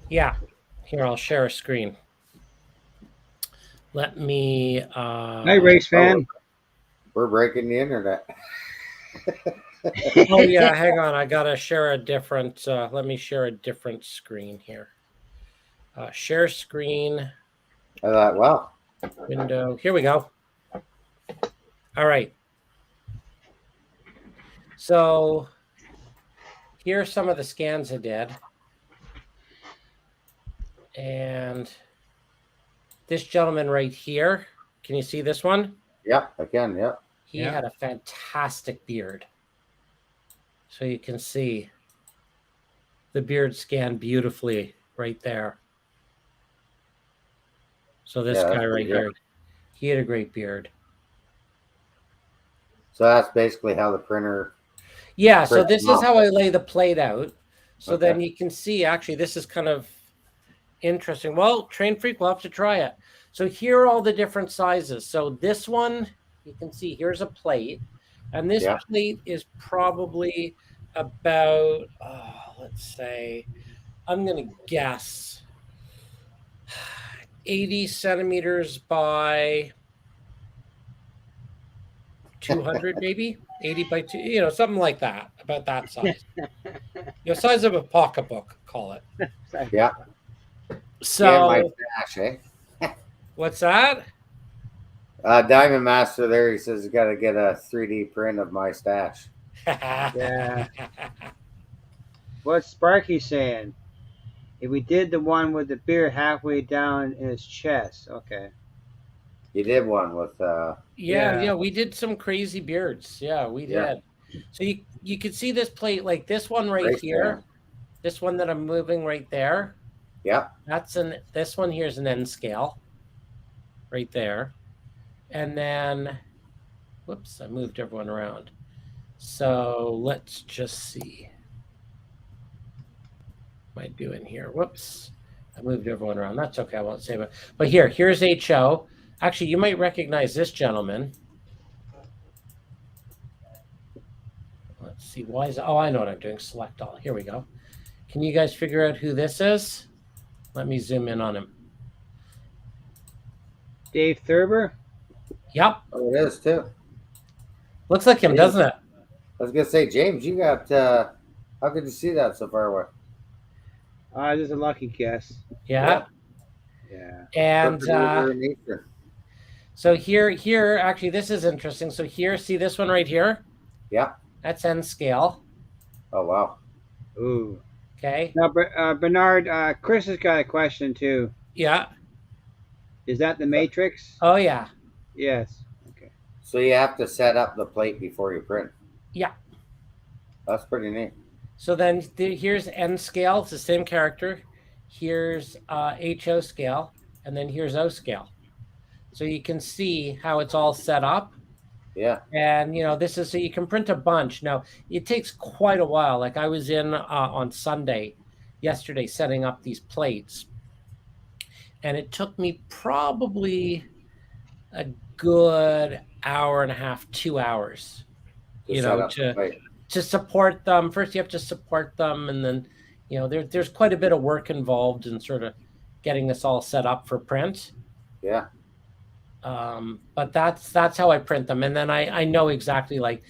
Yeah, here, I'll share a screen. Let me. Hey, race fan. We're breaking the internet. Oh yeah, hang on. I gotta share a different. Let me share a different screen here. Share screen. I thought, well, Window. Here we go. All right. So here are some of the scans I did. And this gentleman right here, can you see this one? yeah, I can, yeah. He Yeah. had a fantastic beard. So you can see the beard scanned beautifully right there. So this Yeah, that's guy right pretty good. here, he had a great beard. So that's basically how the printer. Yeah, so Print this them is out. how I lay the plate out. So Okay. then you can see, actually, this is kind of interesting. Well, Train Freak will have to try it. So here are all the different sizes. So this one, you can see here's a plate. And this Yeah. plate is probably about, let's say, I'm going to guess 80 centimeters by 200, maybe 80 by 2, something like that, about that size. Size of a pocketbook, call it. Yeah. So, my stash, what's that? Diamond Master there, he says, you got to get a 3D print of my stash. Yeah. What's Sparky saying? If we did the one with the beard halfway down in his chest, okay. You did one with, Yeah, we did some crazy beards. Yeah, we Yeah. did. So you could see this plate, like this one right Race here, fan. this one that I'm moving right there. Yeah. This one here is an N scale, right there, and then, whoops, I moved everyone around. So let's just see. What am I doing here? Whoops, I moved everyone around. That's okay. I won't save it. But here's HO. Actually, you might recognize this gentleman. Let's see. Why is it? Oh, I know what I'm doing. Select all. Here we go. Can you guys figure out who this is? Let me zoom in on him. Dave Thurber? Yep. Oh, it is too. Looks like him, It doesn't it? I was going to say, James, you got, how could you see that so far away? This is a lucky guess. Yeah. Yeah. And Clifford in Eastern. so here, actually, this is interesting. So here, see this one right here? Yeah. That's N scale. Oh, wow. Ooh. Okay. Now, Bernard, Chris has got a question too. Yeah. Is that the matrix? Oh yeah, Yes. Okay. So you have to set up the plate before you print. yeah. That's pretty neat. So then here's N scale. It's the same character. Here's HO scale, and then here's O scale. So you can see how it's all set up. Yeah. And this is so you can print a bunch. Now it takes quite a while. Like I was in on Sunday, yesterday, setting up these plates, and it took me probably a good hour and a half, 2 hours. To set up the plate. To support them. First, you have to support them, and then there's quite a bit of work involved in sort of getting this all set up for print. Yeah. But that's how I print them, and then I know exactly, like,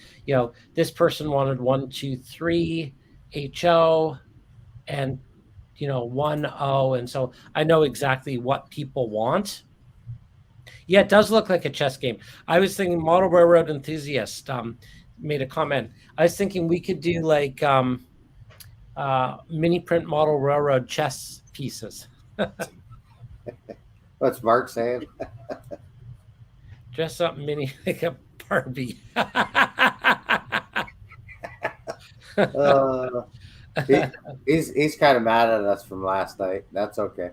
this person wanted 1, 2, 3 HO and 1 O, and so I know exactly what people want. Yeah, it does look like a chess game. I was thinking Model Railroad Enthusiast made a comment. I was thinking we could do like mini print Model Railroad chess pieces. What's Mark saying? Dress up mini like a Barbie. He's kind of mad at us from last night. That's okay.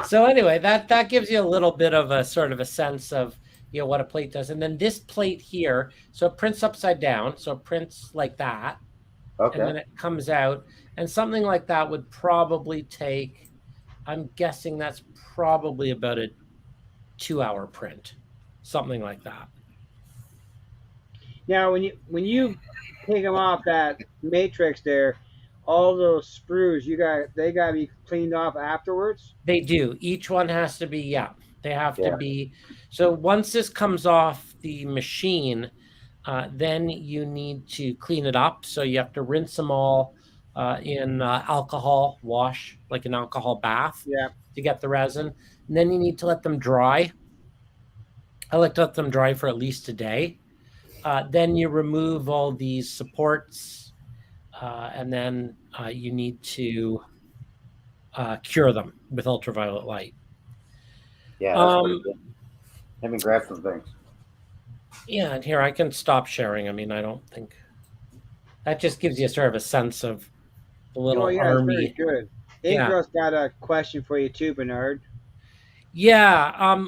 So anyway, that gives you a little bit of a sort of a sense of what a plate does. And then this plate here, so it prints upside down, so it prints like that. Okay. And then it comes out, and something like that would probably take, I'm guessing that's probably about a 2-hour print, something like that. Now, when you take them off that matrix there, all those sprues they got to be cleaned off afterwards. They do. Each one has to be, they have to be. So once this comes off the machine, then you need to clean it up. So you have to rinse them all in alcohol wash, like an alcohol bath, to get the resin. And then you need to let them dry. I like to let them dry for at least a day. Then you remove all these supports, and then you need to cure them with ultraviolet light. Yeah, that's pretty good. Let me grab some things. Yeah, and here I can stop sharing. I mean, I don't think that just gives you sort of a sense of the little army. Very good. Ingro's got a question for you too, Bernard. Yeah,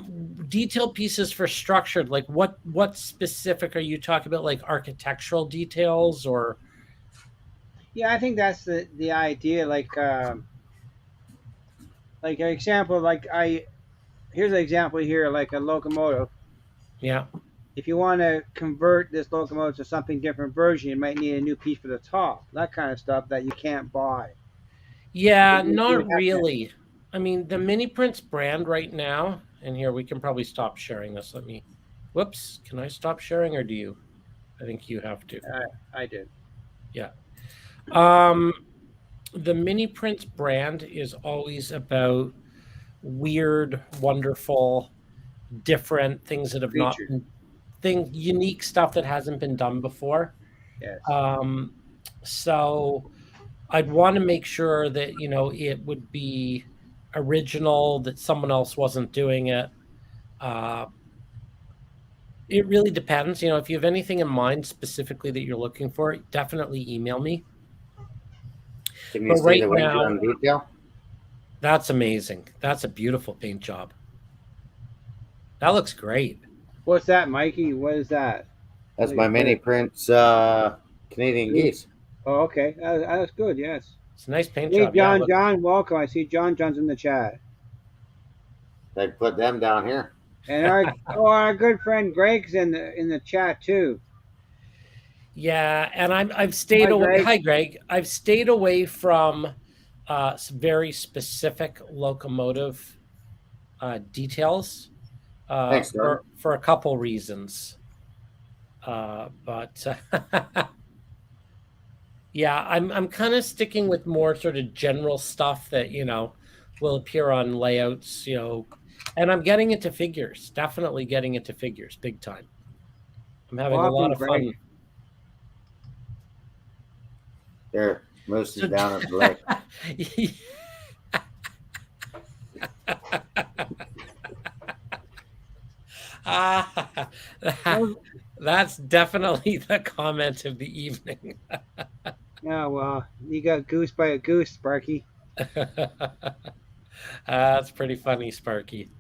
detail pieces for structured. Like what specific are you talking about? Like architectural details or? Yeah, I think that's the idea. Like an example. Here's an example here, like a locomotive. Yeah. If you want to convert this locomotive to something different version, you might need a new piece for the top. That kind of stuff that you can't buy. Yeah, not really. I mean, the Mini Prints brand right now, and here we can probably stop sharing this. Whoops, can I stop sharing or do you? I think you have to. I did. Yeah. The Mini Prints brand is always about weird, wonderful, different things that have Featured. unique stuff that hasn't been done before. Yes. So I'd want to make sure that it would be original, that someone else wasn't doing it. It really depends. If you have anything in mind specifically that you're looking for, definitely email me. Can you see the window in detail? That's amazing. That's a beautiful paint job. That looks great. What's that, Mikey? What is that? That's my Mini Prints Canadian geese. Oh, okay. That's good. Yes. It's a nice paint Hey, job. John, John, welcome. I see John's in the chat. I'd put them down here. And our good friend Greg's in the chat too. Yeah, and I've stayed away. Greg. Hi, Greg. I've stayed away from some very specific locomotive details Thanks, for a couple reasons. But yeah, I'm kind of sticking with more sort of general stuff that will appear on layouts. And I'm getting into figures. Definitely getting into figures, big time. I'm having a lot of fun. There, Moose is down at the lake. Ah, Those- that's definitely the comment of the evening. Yeah, well, you got goose by a goose, Sparky. That's pretty funny, Sparky.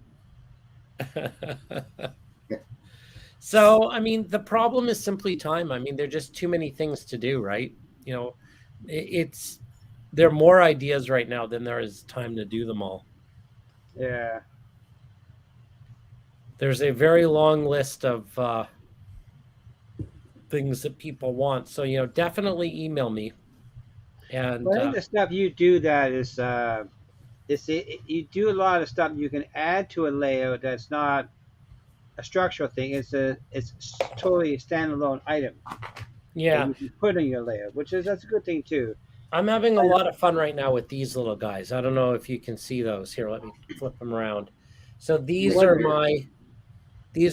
So, I mean, the problem is simply time. I mean, there are just too many things to do, right? You know, it's there are more ideas right now than there is time to do them all. Yeah. There's a very long list of things that people want. So, definitely email me. And Well, I think the stuff you do that is you do a lot of stuff you can add to a layout that's not a structural thing. It's totally a standalone item that yeah, you can put in your layout, which is that's a good thing too. I'm having a lot of fun right now with these little guys. I don't know if you can see those. Here, let me flip them around. So What? these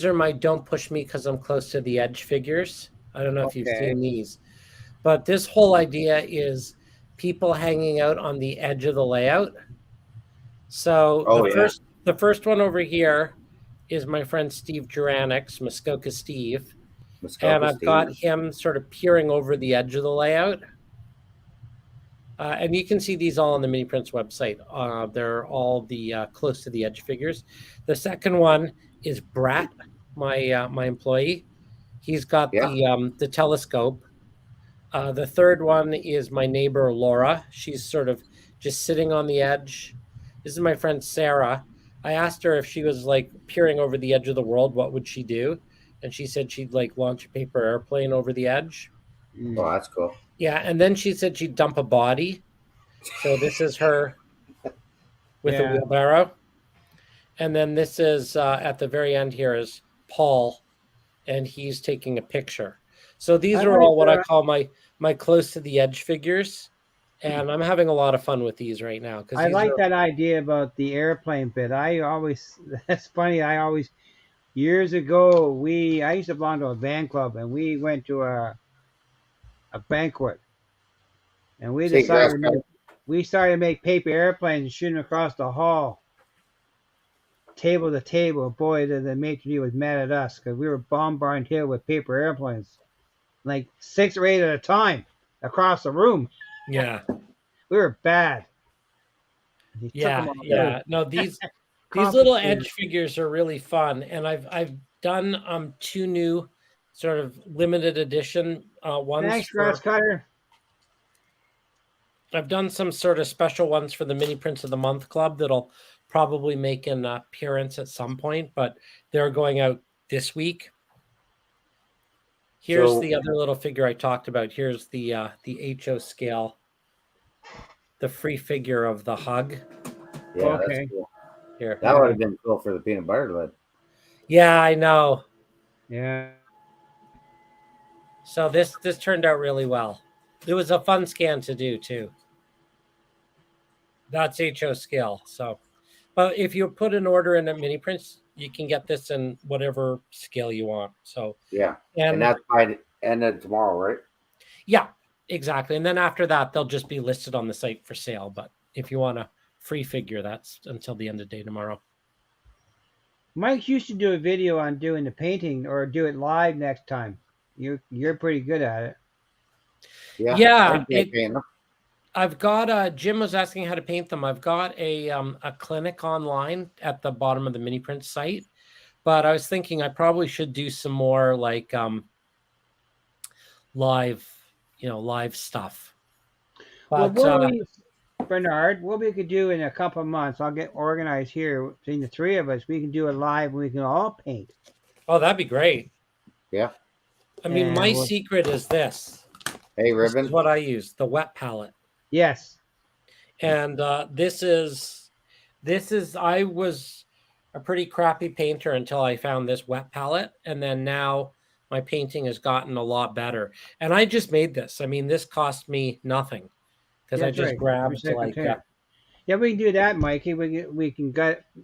are my don't push me because I'm close to the edge figures. I don't know if you've Okay. seen these. But this whole idea is people hanging out on the edge of the layout. So Oh yeah, the first one over here is my friend Steve Juranix, Muskoka Steve. And Muskoka I've got Steve. him sort of peering over the edge of the layout. And you can see these all on the Mini Prince website. They're all the close to the edge figures. The second one is Brat, my employee. He's got Yeah, the telescope. The third one is my neighbor Laura. She's sort of just sitting on the edge. This is my friend Sarah. I asked her if she was like peering over the edge of the world, what would she do? And she said she'd like launch a paper airplane over the edge. oh Mm. that's cool. Yeah, and then she said she'd dump a body. So this is her with a Yeah. wheelbarrow. And then this is at the very end here is Paul, and he's taking a picture. So these I are like all what I call my close to the edge figures, and I'm having a lot of fun with these right now because I these like are that idea about the airplane bit. I always that's funny. I always years ago I used to belong to a band club and we went to a banquet and Seagrass cut. we started to make paper airplanes and shoot them across the hall, table to table. Boy, the maitre d' was mad at us because we were bombarding Hill with paper airplanes, like 6 or 8 at a time across the room. yeah We were bad. He took them yeah all too. yeah no these little Confiscated. edge figures are really fun, and I've done two new sort of limited edition ones Thanks, grass for cutter. I've done some sort of special ones for the Mini Prince of the Month Club that'll probably make an appearance at some point, but they're going out this week. Here's So the other little figure I talked about. Here's the HO scale, the free figure of the hug. yeah, that's Okay. cool. Here, That would have been cool for the peanut butter lid. yeah, I know. Yeah. So this turned out really well. It was a fun scan to do too. That's HO scale. So, but if you put an order in at Mini Prince, you can get this in whatever scale you want. So, Yeah, and and that's by the end of tomorrow, right? yeah, exactly. And then after that, they'll just be listed on the site for sale. But if you want a free figure, that's until the end of day tomorrow. Mike used to do a video on doing the painting or do it live next time. You're pretty good at it. Yeah, Yeah, I enjoy painting them. I've got Jim was asking how to paint them. I've got a clinic online at the bottom of the Mini Prince site, but I was thinking I probably should do some more like live, live stuff. But Bernard, what we could do in a couple of months, I'll get organized here between the three of us. We can do it live and we can all paint. oh, that'd be great. Yeah. I mean, And my secret is this. Hey, This Ribbon. is what I use, the wet palette. yes. And this is I was a pretty crappy painter until I found this wet palette, and then now my painting has gotten a lot better. And I just made this. I mean, this cost me nothing because I That's just right. grabbed Recycled like tape. Yeah, we can do that, Mikey.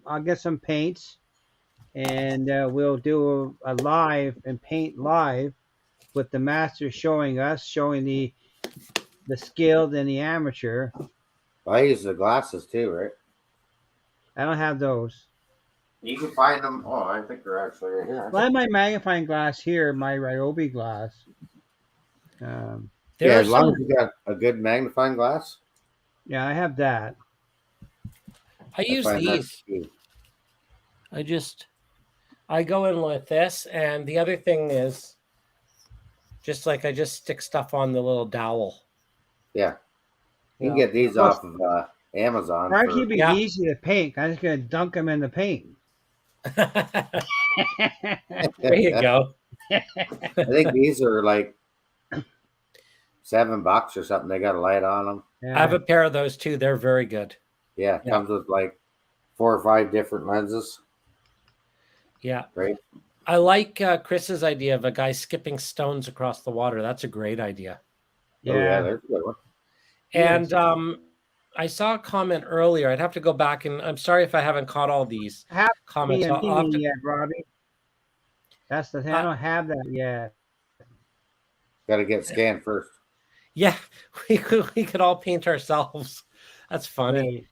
I'll get some paints, and we'll do a live and paint live with the master showing the skilled and the amateur. I use the glasses too, right? I don't have those. You can find them. Oh, I think they're actually right here. Well, I have my magnifying glass here, my Ryobi glass. Um, There Yeah, are as long some. as you got a good magnifying glass, yeah, I have that. I I use find that's these. key. I go in with this, and the other thing is, I just stick stuff on the little dowel. Yeah, you Yeah. can get these Well, off of Amazon Sparky for. be Yeah. easy to paint. I'm just gonna dunk them in the paint. There you go. I think these are like $7 or something. They got a light on them. I have Yeah. a pair of those too. They're very good. Yeah, Yeah. comes with like 4 or 5 different lenses. Yeah. Right. I like Chris's idea of a guy skipping stones across the water. That's a great idea. Oh yeah, Yeah. there's a good one. And I saw a comment earlier. I'd have to go back, and I'm sorry if I haven't caught all these Have comments. me I'll have to, yet, Robbie. That's the thing. I don't have that yet. Got to get scanned first. yeah, we could all paint ourselves. That's funny.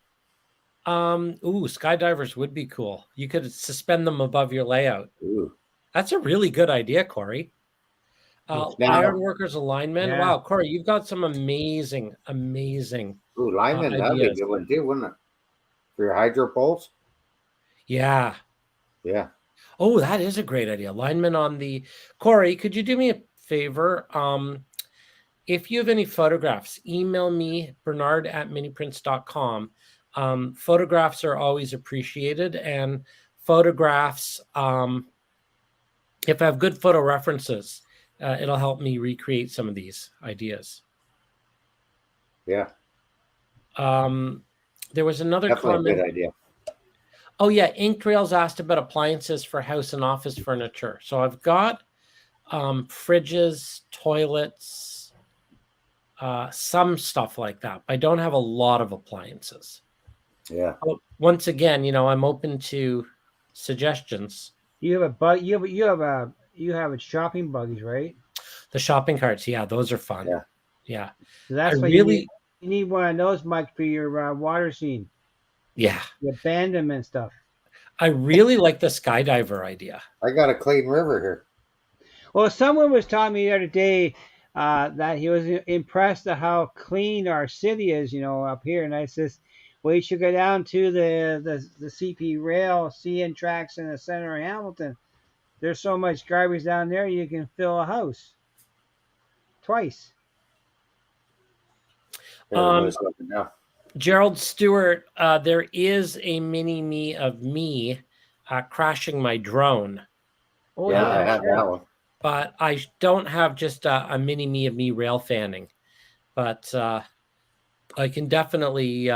Right. Skydivers would be cool. You could suspend them above your layout. Ooh. That's a really good idea, Corey. Now- Ironworkers alignment. Yeah. Wow, Corey, you've got some amazing. Ooh, lineman, that'd be a ideas. good one too, wouldn't it? For your hydro poles? Yeah. Yeah. Oh, that is a great idea. Alignment on the Corey. Could you do me a favor? If you have any photographs, email me bernard@miniprints.com. Photographs are always appreciated, and photographs. If I have good photo references, it'll help me recreate some of these ideas. Yeah. There was another Definitely comment. a good idea. Oh yeah, Ink Trails asked about appliances for house and office furniture. So I've got fridges, toilets, some stuff like that. I don't have a lot of appliances. Yeah. Once again, I'm open to suggestions. You have a bug. You have a shopping buggies, right? The shopping carts, yeah, those are fun. Yeah. Yeah. So that's I what really, you need one of those, Mike, for your water scene, yeah, your abandonment stuff. I really like the skydiver idea. I got a clean river here. Well, someone was telling me the other day that he was impressed at how clean our city is, up here. And I says, well, you should go down to the CP rail CN tracks in the center of Hamilton. There's so much garbage down there, you can fill a house twice. Everybody's looking now. Gerald Stewart, there is a mini me of me crashing my drone. Oh, Yeah, I have sure. that one. But I don't have just a mini me of me rail fanning. But I can definitely.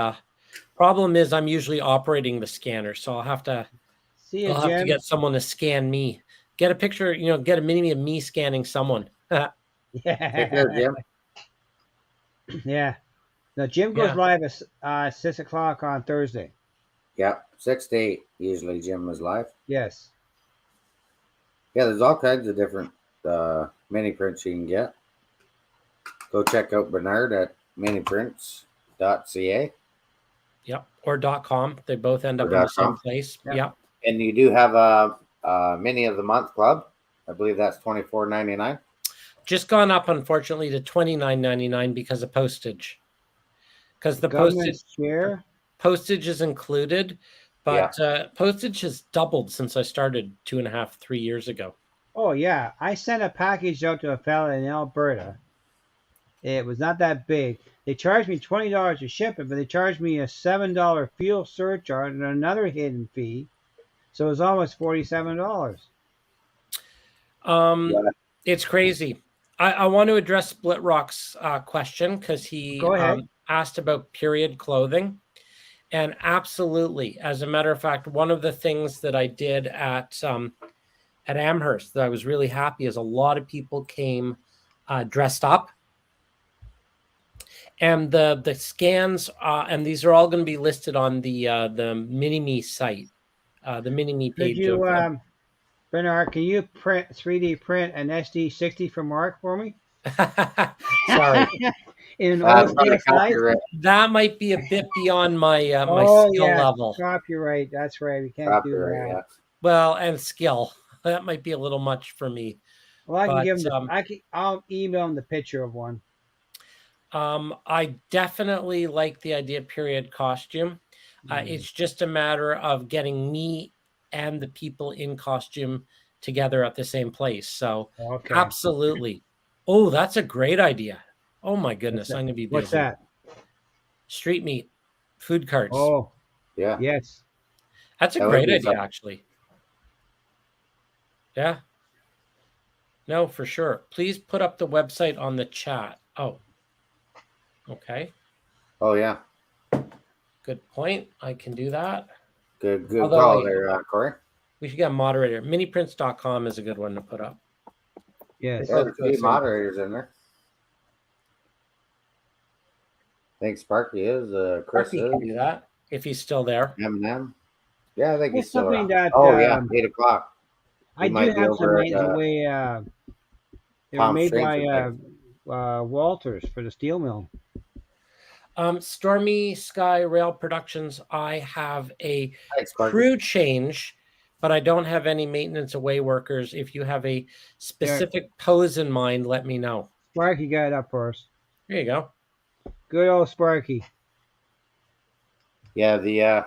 Problem is, I'm usually operating the scanner, so I'll have to. See you, I'll have to Jim. get someone to scan me. Get a picture. Get a mini me of me scanning someone. Take care, Yeah. Jim. Yeah. No, Jim goes Yeah. live at 6 o'clock on Thursday. Yeah, 6 to 8 usually Jim is live. Yes. Yeah, there's all kinds of different mini prints you can get. Go check out Bernard at miniprints.ca. Yep. Or .com. They both end up Or in the same .com. place. Yep. Yep. And you do have a mini of the month club. I believe that's $24.99. Just gone up, unfortunately, to $29.99 because of postage. Because the Government share. postage is included, but postage has doubled since I started 2.5, 3 years ago. Oh, yeah. I sent a package out to a fella in Alberta. It was not that big. They charged me $20 to ship it, but they charged me a $7 fuel surcharge and another hidden fee. So it was almost $47. It's crazy. I want to address Split Rock's question because he Go ahead. asked about period clothing. And absolutely, as a matter of fact, one of the things that I did at Amherst that I was really happy is a lot of people came dressed up. And the scans, and these are all going to be listed on the Mini-Me site, the Mini-Me page. Could you, Bernard, can you 3D print an SD60 for Mark for me? Sorry. in That's probably OCSI. copyright. That might be a bit beyond my my Oh skill yeah, level. copyright. That's right. We can't do Copyright. that. Yeah. Well, and skill. That might be a little much for me. Well, I can But give him. I'll email him the picture of one. I definitely like the idea of period costume. It's just a matter of getting me and the people in costume together at the same place. So Okay. absolutely. Oh, that's a great idea. Oh my goodness, I'm gonna be busy. What's that? Street meat, food carts. Oh, Yeah. yes. That's a That would great be idea, fun. actually. Yeah. No, for sure. Please put up the website on the chat. Oh, okay. Oh yeah. Good point. I can do that. Good Although, call like, there, Corey. we should get a moderator. Miniprints.com is a good one to put up. Yes. Yeah, there's 3 moderators in there. I think Sparky is. Chris Sparky is. can do that if he's still there. Eminem. Yeah, I think Well, he's still something around. that, Oh yeah, 8 o'clock. I He do might be have some over made at, the way. They were Tom made Strange by Walters for the steel mill. Stormy Sky Rail Productions. I have a Thanks, Sparky. crew change, but I don't have any maintenance away workers. If you have a specific pose in mind, let me know. Sparky got it up for us. There you go. Good old Sparky. Yeah,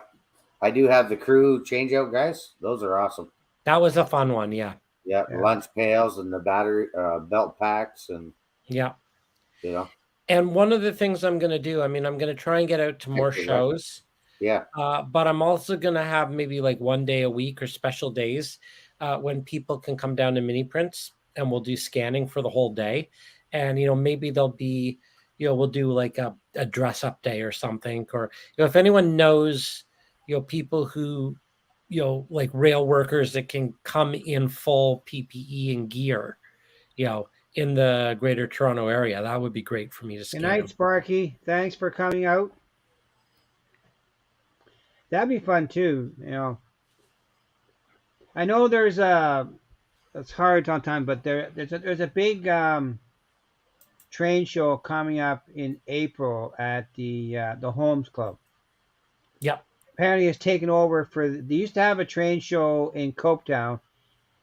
I do have the crew change out guys. Those are awesome. That was a fun one. Yeah. Yeah, Yeah. lunch pails and the battery belt packs and Yeah. you know. And one of the things I'm going to do, I mean, I'm going to try and get out to more Exactly. shows. Yeah. But I'm also going to have maybe like one day a week or special days when people can come down to mini prints and we'll do scanning for the whole day. And, maybe there'll be, we'll do like a dress up day or something. Or, if anyone knows, people who, like rail workers that can come in full PPE and gear, in the Greater Toronto area, that would be great for me to scan. Good night, Sparky. Thanks for coming out. That'd be fun too. I know there's it's hard on time, but there's a big train show coming up in April at the Holmes Club. Yep. Apparently, it's taken over they used to have a train show in Copetown.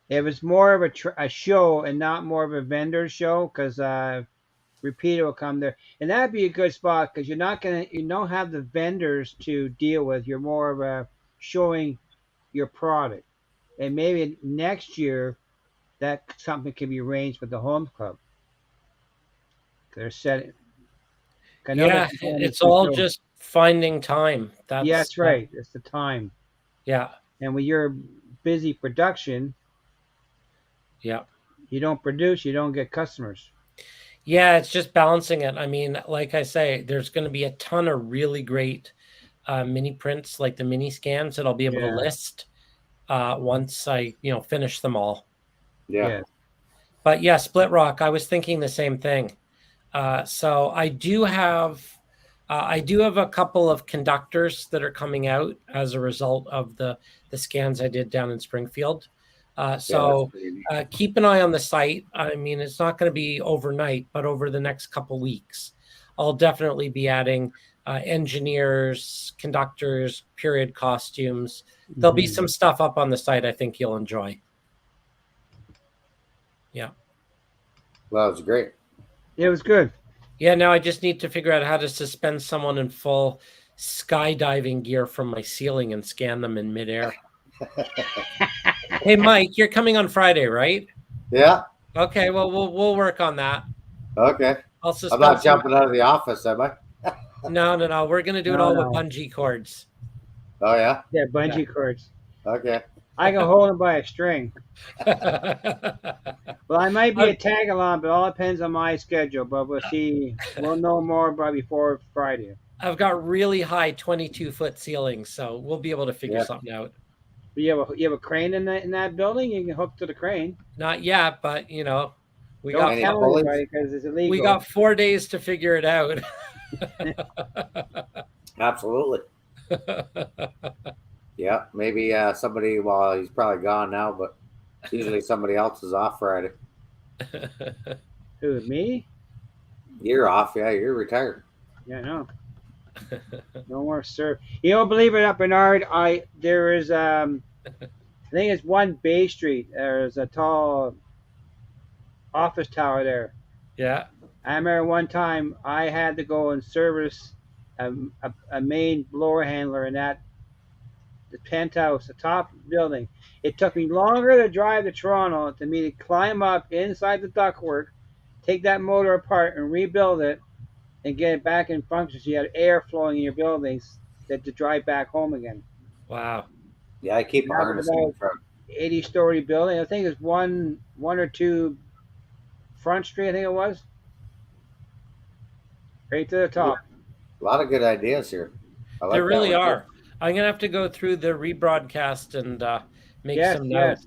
It was more of a show and not more of a vendor show because Repeater will come there, and that'd be a good spot because you don't have the vendors to deal with. You're more of a showing your product, and maybe next year that something can be arranged with the Homes Club. They're setting. Yeah, it's all just finding time. That's right. It's the time. Yeah. And with your busy production, yeah, you don't produce, you don't get customers. Yeah, it's just balancing it. I mean, like I say, there's going to be a ton of really great mini prints, like the mini scans that I'll be able to list once I, finish them all. Yeah. But yeah, Split Rock, I was thinking the same thing. So I do have a couple of conductors that are coming out as a result of the scans I did down in Springfield. So keep an eye on the site. I mean, it's not going to be overnight, but over the next couple weeks, I'll definitely be adding engineers, conductors, period costumes. There'll be some stuff up on the site I think you'll enjoy. Yeah. Well, it was great. It was good. Yeah, now I just need to figure out how to suspend someone in full skydiving gear from my ceiling and scan them in midair. Hey, Mike, you're coming on Friday, right? Yeah. Okay, well, we'll work on that. Okay. I'll I'm not jumping out of the office, am I? No. We're going to do it all with bungee cords. Oh, yeah? Yeah, bungee cords. Okay. I can hold them by a string. Well, I might be a tag along, but all depends on my schedule. But we'll see. We'll know more by before Friday. I've got really high 22-foot ceilings, so we'll be able to figure something out. But you have a crane in that building. You can hook to the crane. Not yet, but we Don't got tell anybody because it's illegal. We got 4 days to figure it out. Absolutely. Yeah, maybe somebody. Well, he's probably gone now, but usually somebody else is off Friday. Who, me? You're off. Yeah, you're retired. Yeah, no. No more surf. You don't believe it, up Bernard. There is I think it's 1 Bay Street. There's a tall office tower there. Yeah. I remember one time I had to go and service a main blower handler in the penthouse, the top building. It took me longer to drive to Toronto than me to climb up inside the ductwork, take that motor apart and rebuild it, and get it back in function so you had air flowing in your buildings that to drive back home again. Wow. Yeah, I keep a That was harness in about front. 80-story building. I think it's one or two Front Street. I think it was right to the top. A lot of good ideas here. I like There that really one, too. are. I'm gonna have to go through the rebroadcast and make Yes, some yes.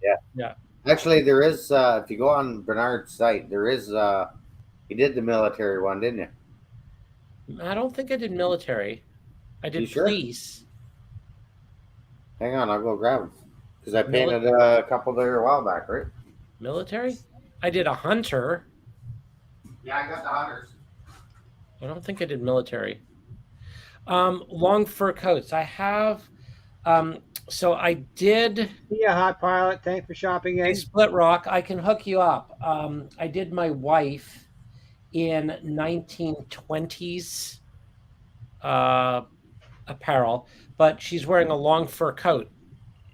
notes. Actually, there is. If you go on Bernard's site, there is. You did the military one, didn't you? I don't think I did military. I did You sure? police. Hang on, I'll go grab them because I painted a couple there a while back, right? Military? I did a hunter. Yeah, I got the hunters. I don't think I did military. Long fur coats. I have. So I did Yeah, Hot Pilot. Thanks for shopping in. a split rock. I can hook you up. I did my wife in 1920s apparel, but she's wearing a long fur coat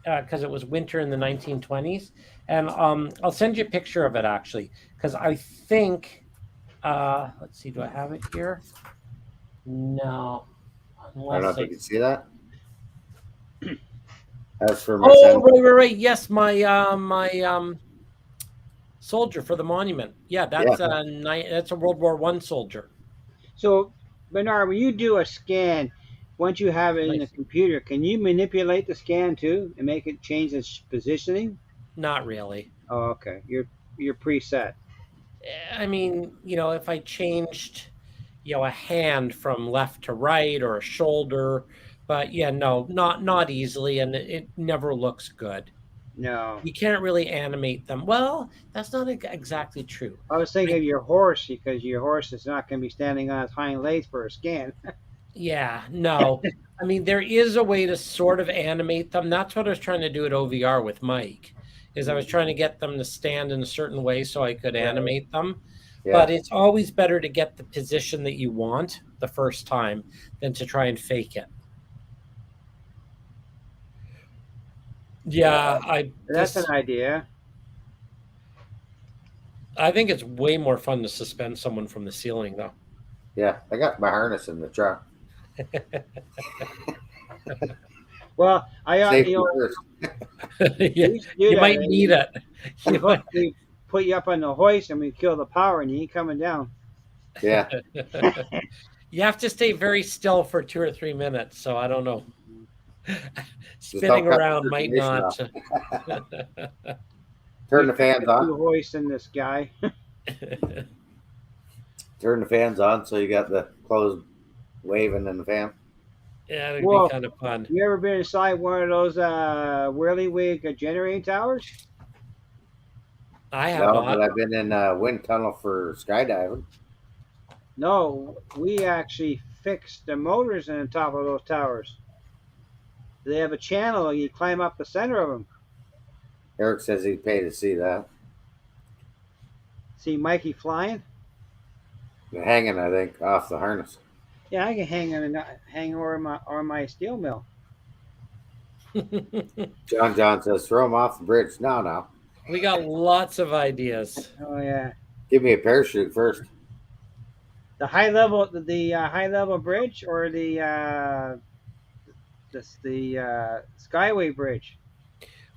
because it was winter in the 1920s. And I'll send you a picture of it actually, because I think. Let's see. Do I have it here? No. I don't know if you Unless can see that. That's for my Oh, son. right. Yes, my soldier for the monument. Yeah, that's that's a World War I soldier. So, Bernard, when you do a scan, once you have it in the Nice. computer, can you manipulate the scan too and make it change its positioning? Not really. Oh, okay. You're preset. I mean, if I changed, a hand from left to right or a shoulder, but yeah, no, not easily, and it never looks good. No, You can't really animate them. Well, that's not exactly true. I was thinking of your horse because your horse is not going to be standing on its hind legs for a scan. Yeah, no. I mean, there is a way to sort of animate them. That's what I was trying to do at OVR with Mike, is I was trying to get them to stand in a certain way so I could animate them. Yeah, But it's always better to get the position that you want the first time than to try and fake it. Yeah, That's an idea. I think it's way more fun to suspend someone from the ceiling, though. yeah. I got my harness in the truck. Well, Safety first. Yeah, we used to do you that. might need it. We put you up on the hoist and we kill the power and you ain't coming down. Yeah, You have to stay very still for 2 or 3 minutes, so I don't know. Just Spinning don't cut around the might circulation not. turn the fans Two on. hoists in the sky. Turn the fans on so you got the clothes waving in the fan. Yeah, it'd Well, be kind of fun. You ever been inside one of those whirlywig generating towers? I have No, not. but I've been in a wind tunnel for skydiving. No, we actually fixed the motors in the top of those towers. They have a channel and you climb up the center of them. Eric says he'd pay to see that. See Mikey flying? They're hanging, I think, off the harness. Yeah, I can hang over my steel mill. John says, throw him off the bridge. No. We got lots of ideas. Oh yeah, Give me a parachute first. the high level bridge or the Skyway bridge.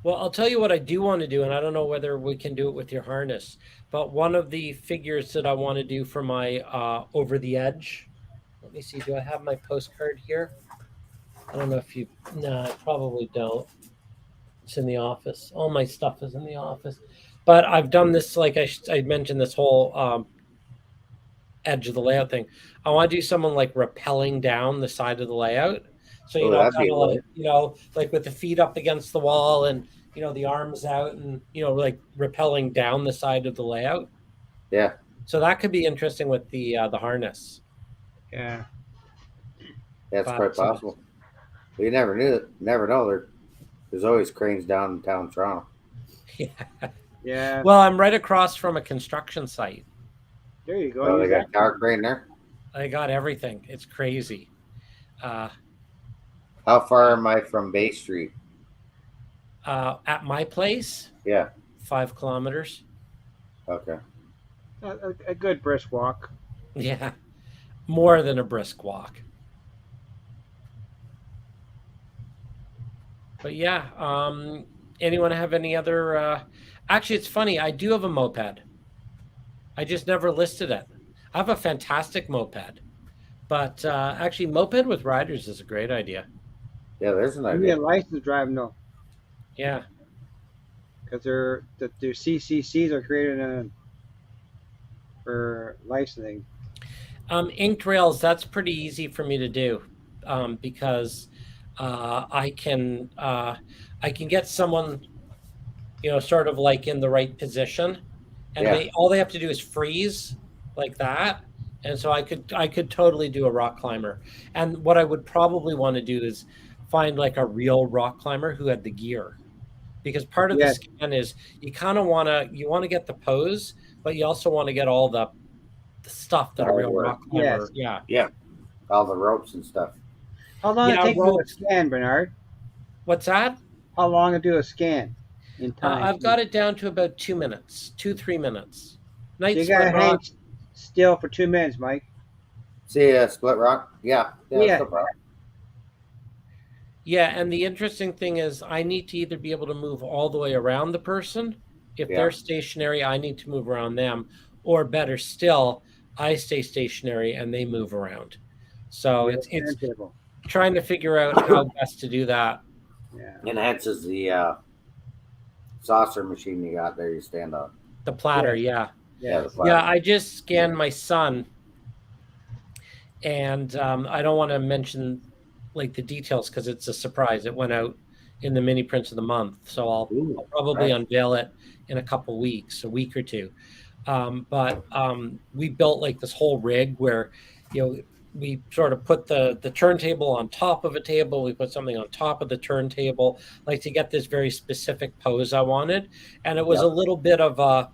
Well, I'll tell you what I do want to do, and I don't know whether we can do it with your harness, but one of the figures that I want to do for my Over the Edge. Let me see. Do I have my postcard here? I don't know if you. No, I probably don't. It's in the office. All my stuff is in the office. But I've done this, like I mentioned, this whole edge of the layout thing. I want to do someone like rappelling down the side of the layout. So, that'd be kind of like with the feet up against the wall and, the arms out and, like rappelling down the side of the layout. Yeah. So that could be interesting with the harness. Yeah. That's But, quite possible. You never knew. Never know. There's always cranes downtown Toronto. yeah. Yeah. Well, I'm right across from a construction site. There you go. Oh, they Use got that. tower crane there. I got everything. It's crazy. How far am I from Bay Street? At my place, Yeah. 5 kilometers. Okay. A good brisk walk. Yeah, more than a brisk walk. But yeah, anyone have any other? Actually, it's funny. I do have a moped. I just never listed it. I have a fantastic moped, but actually, moped with riders is a great idea. Yeah, there's an You need a idea. license driving though, Yeah, because their CCCs are created for licensing. inked rails. That's pretty easy for me to do because I can get someone, sort of like in the right position, and Yeah. all they have to do is freeze like that, and so I could totally do a rock climber. And what I would probably want to do is find like a real rock climber who had the gear, because part of Yes. the scan is you kind of want to get the pose, but you also want to get all the stuff that a real Hardware. rock climber. Yes. Yeah. All the ropes and stuff. How long Yeah, it take to do a ropes. scan, Bernard? What's that? How long to do a scan in time? I've got it down to about 2 minutes, 2-3 minutes. Night You gotta Sweat hang Rock. still for 2 minutes, Mike. See Split Rock? Yeah. Yeah. That's no problem. Yeah, and the interesting thing is I need to either be able to move all the way around the person. If Yeah. they're stationary, I need to move around them. Or better still, I stay stationary and they move around. So it's Turntable. trying to figure out how best to do that. Yeah. Enhances the saucer machine you got there you stand on. The platter, yeah. Yeah, the Yeah, platter. I just scanned my son, and I don't want to mention like the details because it's a surprise. It went out in the mini prints of the month, so I'll Ooh, probably right. unveil it in a week or two. But we built like this whole rig where, we sort of put the turntable on top of a table. We put something on top of the turntable, like to get this very specific pose I wanted. And it was Yep. a little bit of a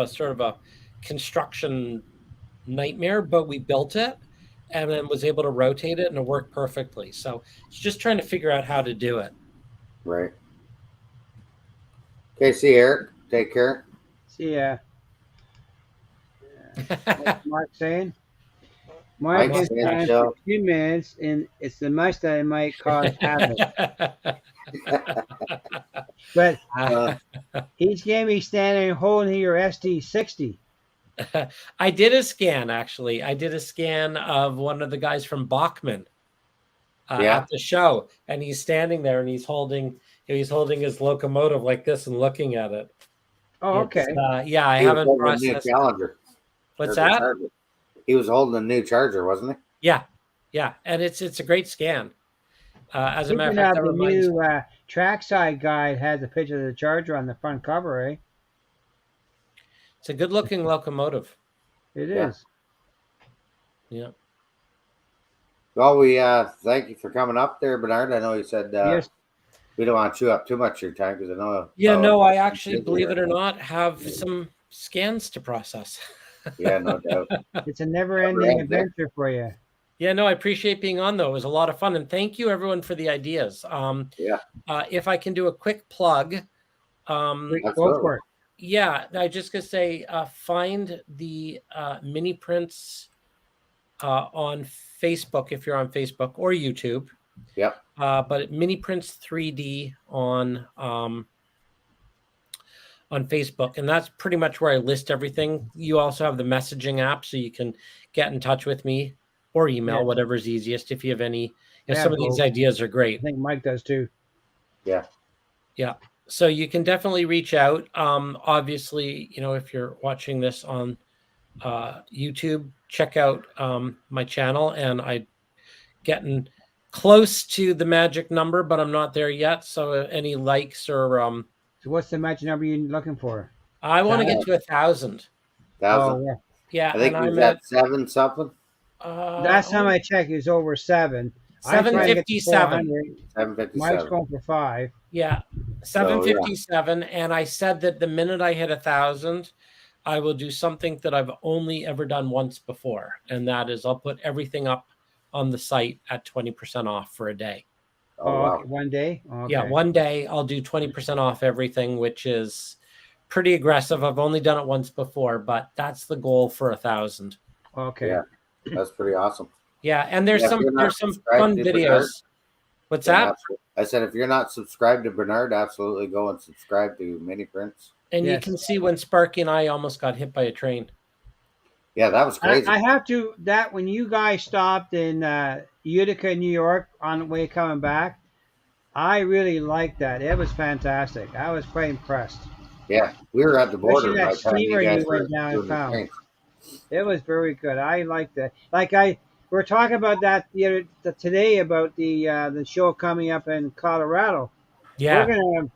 sort of a construction nightmare, but we built it and then was able to rotate it and it worked perfectly. So it's just trying to figure out how to do it. Right. Okay, see you, Eric. Take care. See ya. What's Mark saying? Mark Mike's is saying time so. for 2 minutes, and it's the much that it might cause havoc. But he's gonna be standing holding your SD60. I did a scan, actually. I did a scan of one of the guys from Bachman Yeah. at the show, and he's standing there and he's holding his locomotive like this and looking at it. Oh, It's, okay. yeah, I He was haven't holding a new processed. Challenger. What's Or the that? Charger. He was holding a new Charger, wasn't he? Yeah, and it's a great scan. As a matter of Speaking fact, of that the reminds new trackside guide has a picture of the Charger on the front cover, eh? it's a good looking locomotive. It Yeah. is. Yeah. Well, we thank you for coming up there, Bernard. I know you said Yes. we don't want to chew up too much of your time because I know. Yeah, no, I you're actually, busy believe it here. or not, have some scans to process. Yeah, no doubt. It's a never-ending Never-ending. adventure for you. Yeah, no, I appreciate being on though. It was a lot of fun, and thank you everyone for the ideas. Yeah. If I can do a quick plug, Go Absolutely. for it. yeah, I just gonna say, find the mini prints on Facebook if you're on Facebook or YouTube. Yep. But Mini Prints 3D on Facebook, and that's pretty much where I list everything. You also have the messaging app, so you can get in touch with me or email, Yes. whatever's easiest. If you have any, Yeah, some of these both. ideas are I great. think Mike does too. Yeah. So you can definitely reach out. Obviously, if you're watching this on YouTube, check out my channel, and I getting close to the magic number, but I'm not there yet. So any likes or So what's the magic number you're looking for? I want to get to 1,000. thousand. yeah. Yeah, I think and he was I'm at at 7 something. Last time I checked, he was over 7. I'm trying to get to 757. 400. Mike's 757. going for 5. Yeah, So, yeah. 757. And I said that the minute I hit 1,000, I will do something that I've only ever done once before, and that is I'll put everything up on the site at 20% off for a day. Oh, wow. Okay. One day? Okay. Yeah, one day I'll do 20% off everything, which is pretty aggressive. I've only done it once before, but that's the goal for 1,000. Okay. Yeah. That's pretty awesome. Yeah, and there's Yeah, if some you're not there's some subscribed fun to videos. Bernard, What's then that? I said, if you're not subscribed to Bernard, absolutely go and subscribe to Mini Prints. And you Yes. can see when Sparky and I almost got hit by a train. Yeah, that was crazy. I have to, that when you guys stopped in Utica, New York on the way coming back, I really liked that. It was fantastic. I was quite impressed. Yeah, we were at the border Especially that by the time steamer you guys you were went down and doing the found. train. It was very good. I liked that. We were talking about that today about the show coming up in Colorado. Yeah. We're gonna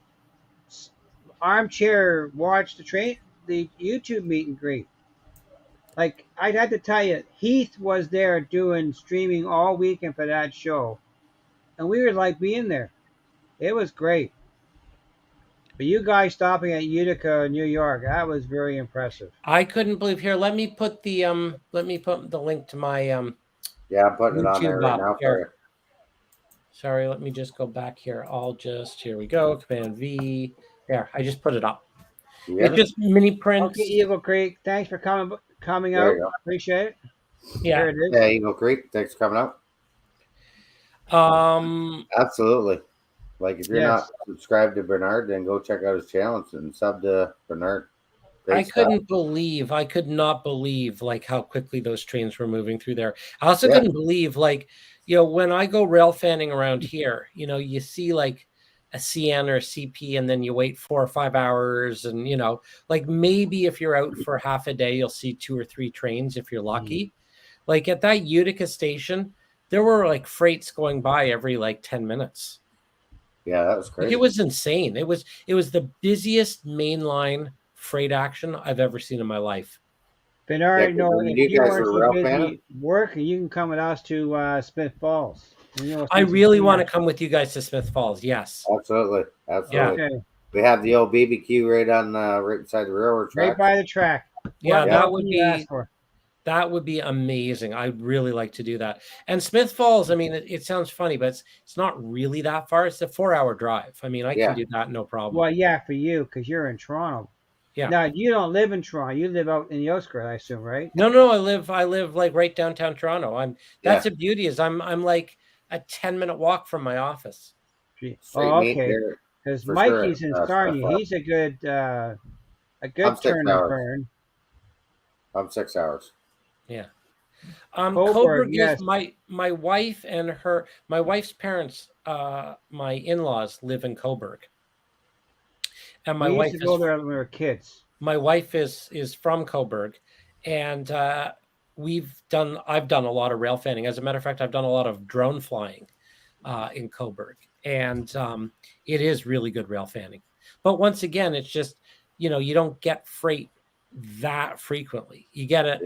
armchair watch the YouTube meet and greet. Like I'd had to tell you, Heath was there doing streaming all weekend for that show, and we were like being there. It was great. But you guys stopping at Utica, New York, that was very impressive. I couldn't believe here. Let me put the link to my Yeah, I'm putting it on there YouTube right up now for here. you. Sorry, let me just go back here. Here we go. Command V. There, I just put it up. You get It's it? just mini prints. Okay, Eagle Creek, thanks for coming There out. you go. Appreciate it. Yeah. There it is. Yeah, Eagle Creek. Thanks for coming out. Absolutely. Like if you're Yes. not subscribed to Bernard, then go check out his channel and sub to Bernard. Great I stuff. could not believe like how quickly those trains were moving through there. I also Yeah. couldn't believe like, when I go rail fanning around here, you see like a CN or a CP and then you wait 4 or 5 hours and like maybe if you're out for half a day, you'll see 2 or 3 trains if you're lucky. Like at that Utica station, there were like freights going by every like 10 minutes. Yeah, that was Like, crazy. it was insane. It was the busiest mainline freight action I've ever seen in my life. Bernard, Yeah, 'cause when if you you guys weren't were so rail busy fanning? working, you can come with us to Smith Falls. I really want to come with you guys to Smith Falls. Yes. Absolutely. Absolutely. Okay, We have the old BBQ right on right beside the railroad right track. by the track. Yeah, What that else would can you ask be for? amazing. I'd really like to do that. And Smith Falls, I mean, it sounds funny, but it's not really that far. It's a 4-hour drive. I mean, I Yeah. can do that, no problem. Well, yeah, for you because you're in Toronto. Yeah. Now you don't live in Toronto. You live out in the outskirts, I assume, right? No, I live like right downtown Toronto. That's the beauty is I'm like a 10-minute walk from my office. Straight Oh, meat okay. there. Because For Mikey's sure, in Smith Sarnia. Falls. He's a good I'm 6 turn and hours. burn. I'm 6 hours. Yeah. Coburg, Coburg yes. is my wife and my wife's parents, my in-laws live in Coburg. And We used to go there when we were kids. my wife is from Coburg, and I've done a lot of rail fanning. As a matter of fact, I've done a lot of drone flying in Coburg, and it is really good rail fanning. But once again, it's just you don't get freight that frequently. You get it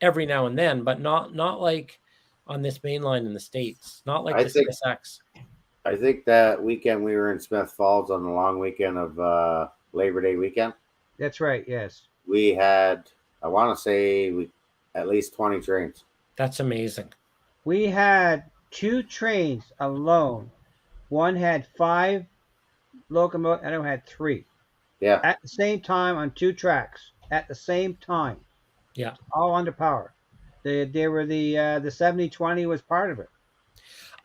every now and then, but not like on this main line in the States. Not like the CSX. I think that weekend we were in Smith Falls on the long weekend of Labor Day weekend. That's right. Yes. We had, I want to say, at least 20 trains. That's amazing. We had 2 trains alone. One had 5 locomotives, and the other had 3. Yeah. At the same time on 2 tracks. At the same time. Yeah. All under power. They were the 70-20 was part of it.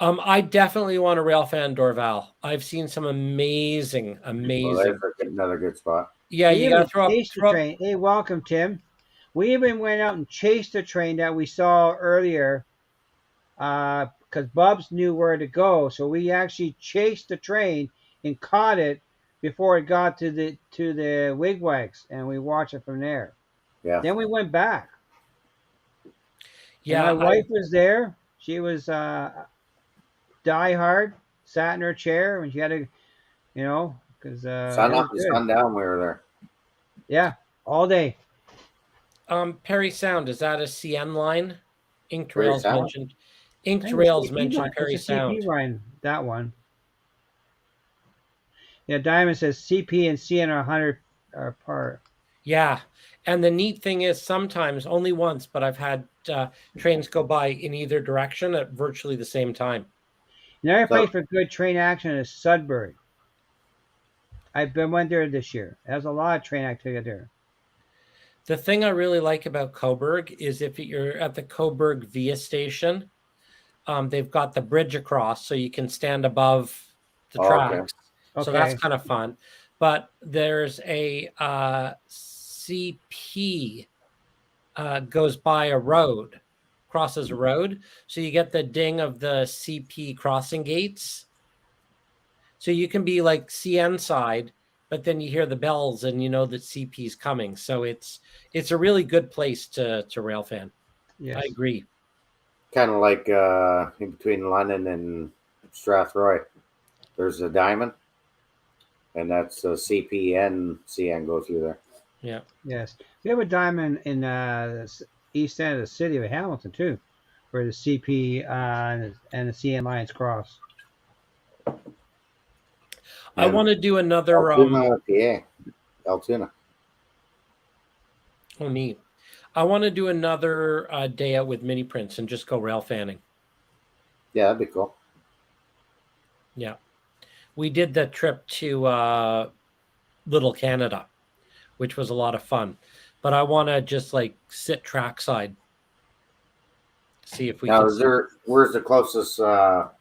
I definitely want to rail fan Dorval. I've seen some amazing. Well, there's another good spot. Yeah, you got to throw the train. Hey, welcome, Tim. We even went out and chased the train that we saw earlier because Bubs knew where to go. So we actually chased the train and caught it before it got to the wigwags, and we watched it from there. Yeah. Then we went back. Yeah, and my wife was there. She was diehard, sat in her chair, and she had to, because sun up and sun down, we were there. Yeah, all day. Perry Sound, is that a CN line? Inked Perry Rails Sound? mentioned. Inked I think Rails CP mentioned line. It's Perry a CP Sound. line. That one. Yeah, Diamond says CP and CN are 100 apart. Yeah, and the neat thing is sometimes only once, but I've had trains go by in either direction at virtually the same time. Another So place for good train action is Sudbury. Went there this year. There's a lot of train activity there. The thing I really like about Coburg is if you're at the Coburg Via station, they've got the bridge across so you can stand above the okay. tracks. So that's Okay. kind of fun. But there's a CP goes by a road, crosses a road. So you get the ding of the CP crossing gates. So you can be like CN side, but then you hear the bells and you know that CP is coming. So it's a really good place to rail fan. I Yes. agree. Kind of like in between London and Strathroy. There's a diamond, and that's CPN CN go through there. Yeah. Yes. We have a diamond in east end of the city of Hamilton too, where the CP and the CN lines cross. I And want to do another Altoona, PA. Altoona. oh neat. I want to do another day out with mini prints and just go rail fanning. Yeah, that'd be cool. Yeah. We did the trip to Little Canada, which was a lot of fun. But I want to just like sit trackside, see if we Now, can. where's the closest rail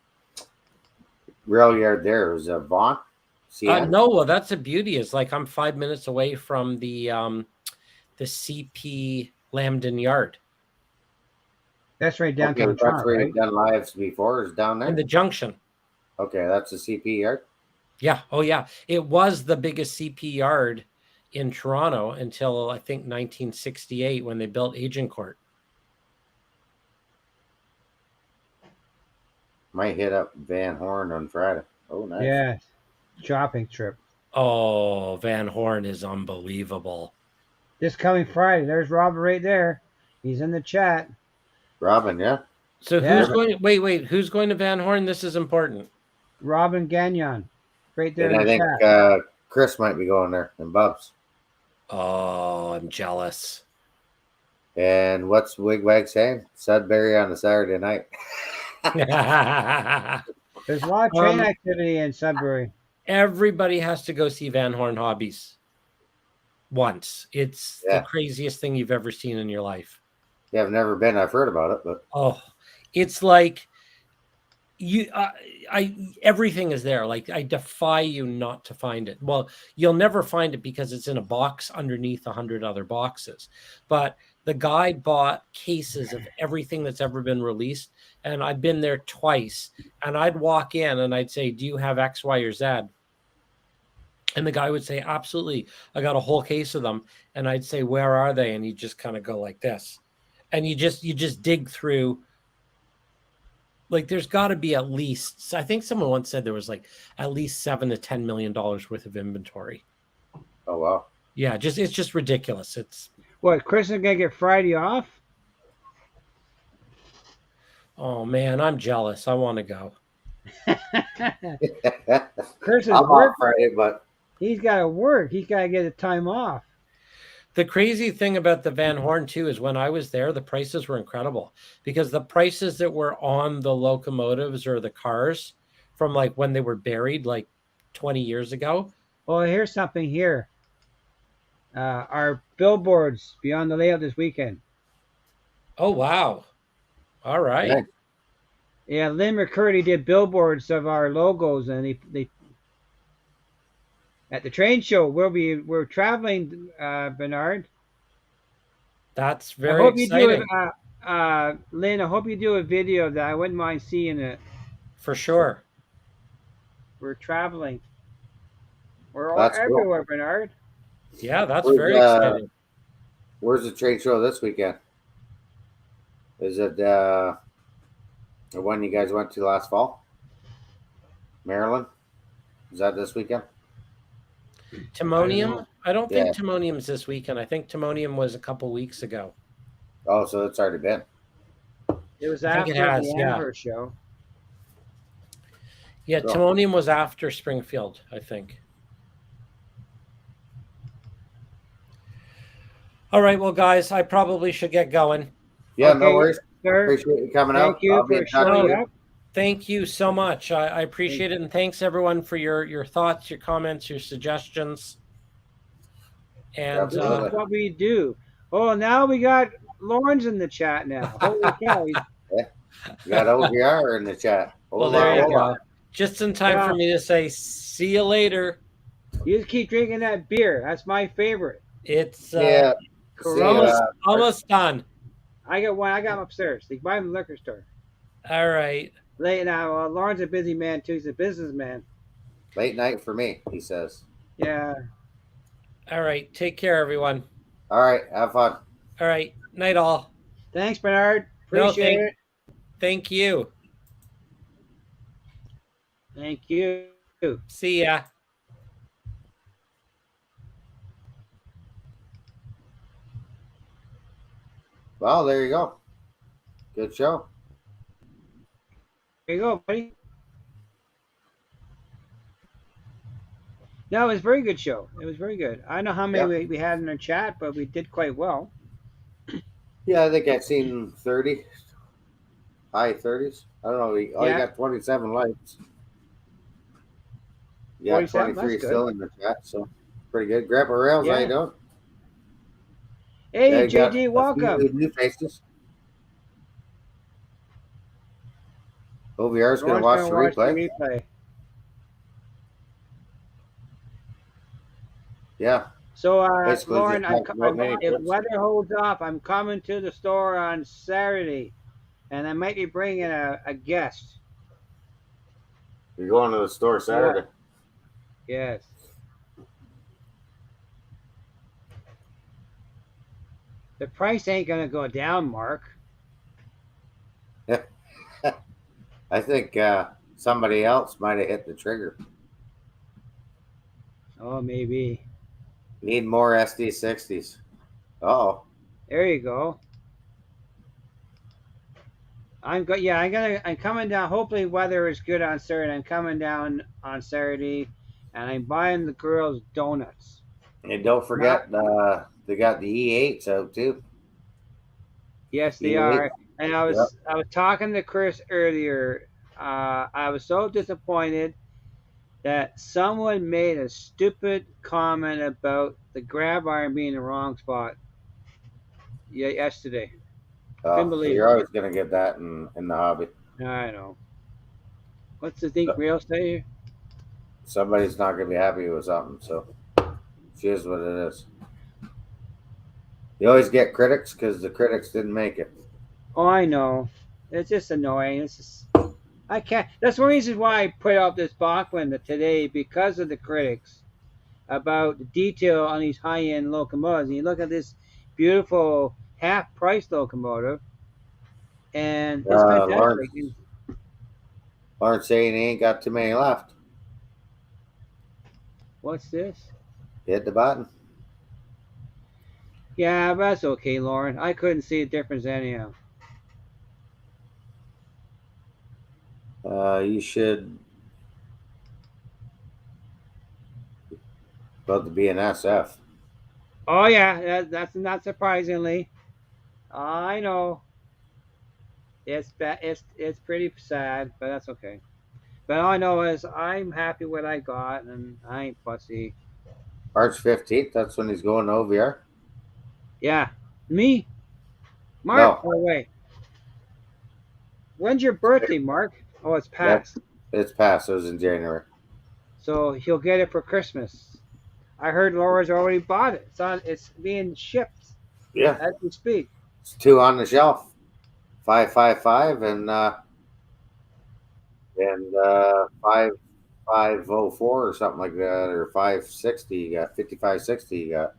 yard there? Is it Vaughan? CN? No, well, that's the beauty. Is like I'm 5 minutes away from the CP Lambton Yard That's right Okay, downtown that's Toronto, where right? you've done lives before, is down in there? the junction. Okay, that's the CP yard. Yeah. Oh, yeah. It was the biggest CP yard in Toronto until I think 1968 when they built Agincourt. Might hit up Van Horn on Friday. Oh, nice. Yeah. Shopping trip. Oh, Van Horn is unbelievable. This coming Friday. There's Robert right there. He's in the chat. Robin, yeah. So Yeah. who's going? Wait. Who's going to Van Horn? This is important. Robin Gagnon. Right there And in I the think chat. Chris might be going there, and Bubs. Oh, I'm jealous. And what's Wigwag saying? Sudbury on a Saturday night. There's a lot of train activity in Sudbury. Everybody has to go see Van Horn Hobbies once. It's Yeah. the craziest thing you've ever seen in your life. Yeah, I've never been. I've heard about it, but Oh, it's like you everything is there. Like I defy you not to find it. Well, you'll never find it because it's in a box underneath 100 other boxes. But the guy bought cases of everything that's ever been released, and I've been there twice. And I'd walk in and I'd say, "Do you have X, Y, or Z?" And the guy would say, "Absolutely. I got a whole case of them." And I'd say, "Where are they?" And he'd just kind of go like this. And you just dig through. Like there's got to be at least, I think someone once said there was like at least $7 to $10 million worth of inventory. oh wow. Yeah, it's just ridiculous. It's What, Chris is gonna get Friday off? oh man, I'm jealous. I want to go. Chris is I'm off work. Friday, but He's got to work. He's got to get the time off. The crazy thing about the Van Horn too is when I was there, the prices were incredible because the prices that were on the locomotives or the cars from like when they were buried like 20 years ago. Oh, here's something here. Our billboards beyond the layout this weekend. Oh wow. All right. yeah. Yeah, Lynn McCurdy did billboards of our logos, and they at the train show. We're traveling, Bernard. That's I very hope you do exciting. it, Lynn. I hope you do a video of that. I wouldn't mind seeing it. For sure. We're traveling. We're all That's cool. everywhere, Bernard. Yeah, that's Where's, very exciting. Where's the trade show this weekend? Is it the one you guys went to last fall? Maryland? Is that this weekend? Timonium? I don't Yeah. think Timonium's this weekend. I think Timonium was a couple weeks ago. Oh, so it's already been. It was I think after it has, the yeah. Amherst show. Yeah, Cool. Timonium was after Springfield, I think. All right, well, guys, I probably should get going. Yeah, no Okay, worries. sir. Appreciate you coming Thank out. you I'll be for in touch showing with you. up. Thank you so much. I appreciate it. And thanks, everyone, for your thoughts, your comments, your suggestions. And This Absolutely. is what we do. Oh, now we got Lauren's in the chat now. Holy cow. You got OVR in the chat. well, Hola, there you hola. go. Just in time Yeah. for me to say, see you later. You just keep drinking that beer. That's my favorite. It's Yeah. Corona. See, almost done. I got one. I got them upstairs. They buy them in the liquor store. All right. Late now. Lauren's a busy man too. He's a businessman. late night for me, he says. Yeah. All right. Take care, everyone. All right. Have fun. All right. Night all. Thanks, Bernard. No, Appreciate it. Thank you. Thank you. See ya. Well, there you go. Good show. There you go, buddy. No, it was a very good show. It was very good. I don't know how many we had in our chat, but we did quite well. Yeah, I think I've seen 30, high 30s. I don't know. You got 27 likes. You got 47, 23 that's still in the chat, so pretty good. Grandpa Rails, how you doing? Hey, Yeah, you got JD, a welcome. few new faces. OVR's going to watch the replay. Yeah. So, Basically, Lauren, just talk about many if clips. weather holds off, I'm coming to the store on Saturday, and I might be bringing a guest. You're going to the store Saturday. Yes. The price ain't going to go down, Mark. I think somebody else might have hit the trigger. Oh, maybe. Need more SD60s. Uh-oh. There you go. I'm coming down. Hopefully weather is good on Saturday. I'm coming down on Saturday, and I'm buying the girls donuts. And don't forget, they got the E8s out too. Yes, they E8. are. And I was talking to Chris earlier. I was so disappointed that someone made a stupid comment about the grab iron being in the wrong spot. Yeah, yesterday. Couldn't believe You're it. always going to get that in the hobby. I know. What's the thing real say? Somebody's not going to be happy with something, so it is what it is. You always get critics because the critics didn't make it. Oh, I know. It's just annoying. It's just I can't. That's one reason why I put out this box window today, because of the critics about the detail on these high-end locomotives. And you look at this beautiful half-price locomotive, and it's fantastic. Lawrence saying he ain't got too many left. What's this? Hit the button. Yeah, but that's okay, Lauren. I couldn't see a difference anyhow. You should about to be an SF. Oh yeah, that's not surprisingly. I know. It's pretty sad, but that's okay. But all I know is I'm happy what I got, and I ain't fussy. March 15th, that's when he's going to OVR. Yeah, me, Mark. No. Oh wait, when's your birthday, Mark? Oh, it's past. It's past. It was in January. So he'll get it for Christmas. I heard Laura's already bought it. It's being shipped. Yeah, as we speak. It's 2 on the shelf. 555 and 5504 or something like that, or 560. You got 5560. You got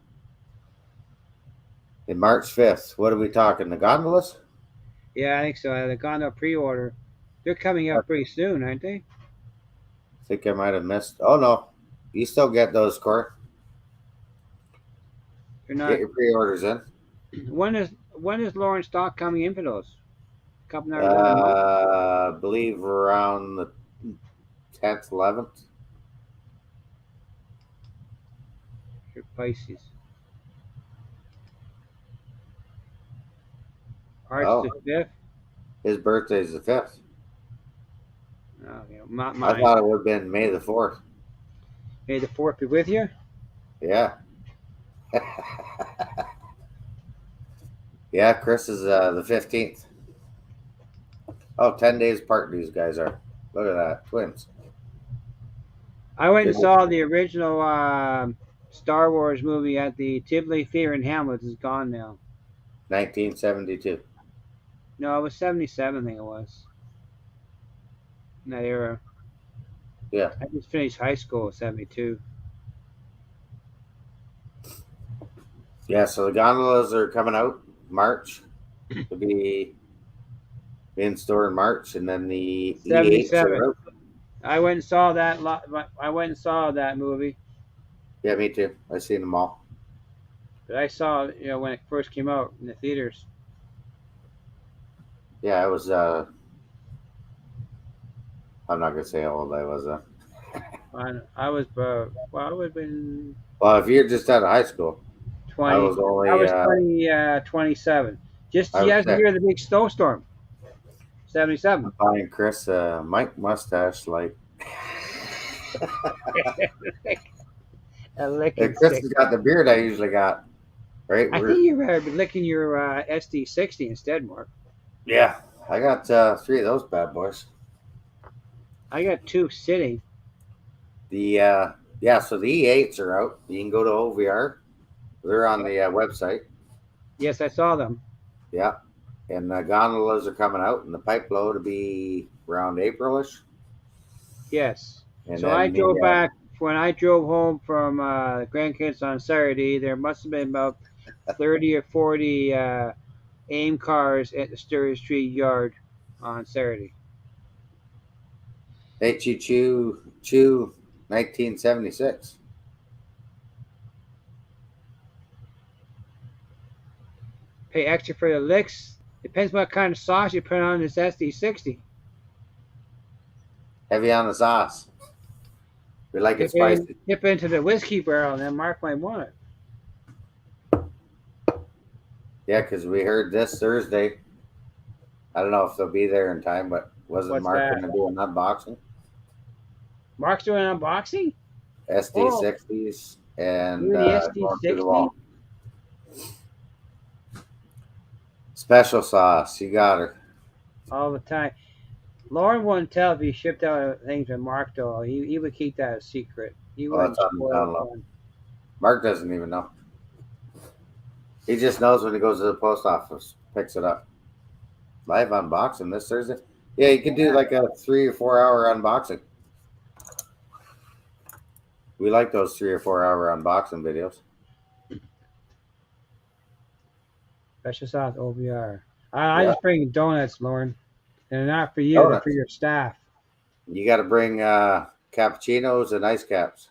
in March 5th. What are we talking? The gondolas? Yeah, I think so. The gondola pre-order. They're coming out pretty soon, aren't they? I think I might have missed. Oh no, you still get those, Court. They're not. Get your pre-orders in. When is Lauren stock coming in for those? Another month. I believe around the 10th, 11th. Your Pisces. March Oh. the 5th. His birthday's the 5th. Okay, not I mine. thought it would have been May the 4th. May the 4th be with you. Yeah. Yeah, Chris is the 15th. Oh, 10 days apart these guys are. Look at that. Twins. I went and Good. saw the original Star Wars movie at the Tivoli Theater in Hamlet. It's gone now. 1972. No, it was 77, I think it was. In that era. Yeah. I just finished high school in 72. Yeah, so the gondolas are coming out March. To be in store in March, and then the E8s 77. are out. I went and saw that. I went and saw that movie. Yeah, me too. I seen them all. But I saw, when it first came out in the theaters. Yeah, I was. I'm not gonna say how old I was. I was, well, I would have been Well, if you're just out of high school, 20. I was only. I was 27. Just I was the sick. year of the big snowstorm. 77. Buying Chris Mike mustache like. A licking If Chris stick. has got the beard I usually got, right? I think you better be licking your SD60 instead, Mark. Yeah, I got 3 of those bad boys. I got 2 sitting. The so the E8s are out. You can go to OVR. They're on the website. Yes, I saw them. Yeah, and the gondolas are coming out, and the pipe load to be around Aprilish. Yes. And So then I drove the, back. When I drove home from Grandkids on Saturday, there must have been about 30 or 40 AIM cars at the Sturry Street yard on Saturday. Hey, Choo, 1976. Pay extra for the licks. Depends what kind of sauce you put on this SD60. Heavy on the sauce. We like it spicy. Dip into the whiskey barrel, and then Mark might want it. Yeah, because we heard this Thursday. I don't know if they'll be there in time, but wasn't What's Mark that? going to do an unboxing? Mark's doing an unboxing? SD60s and Really, going through the SD60? wall. Special sauce. You got her. All the time. Lauren wouldn't tell if he shipped out things with Mark, though. He would keep that a secret. He Oh, wouldn't it's on the spoil down it low. for him. Mark doesn't even know. He just knows when he goes to the post office, picks it up. Live unboxing this Thursday. Yeah, you could do like a 3 or 4 hour unboxing. We like those 3 or 4 hour unboxing videos. Special sauce OBR. I Yeah. just bring donuts, Lauren. And they're not for you, they're Donuts. for your staff. You got to bring cappuccinos and ice caps.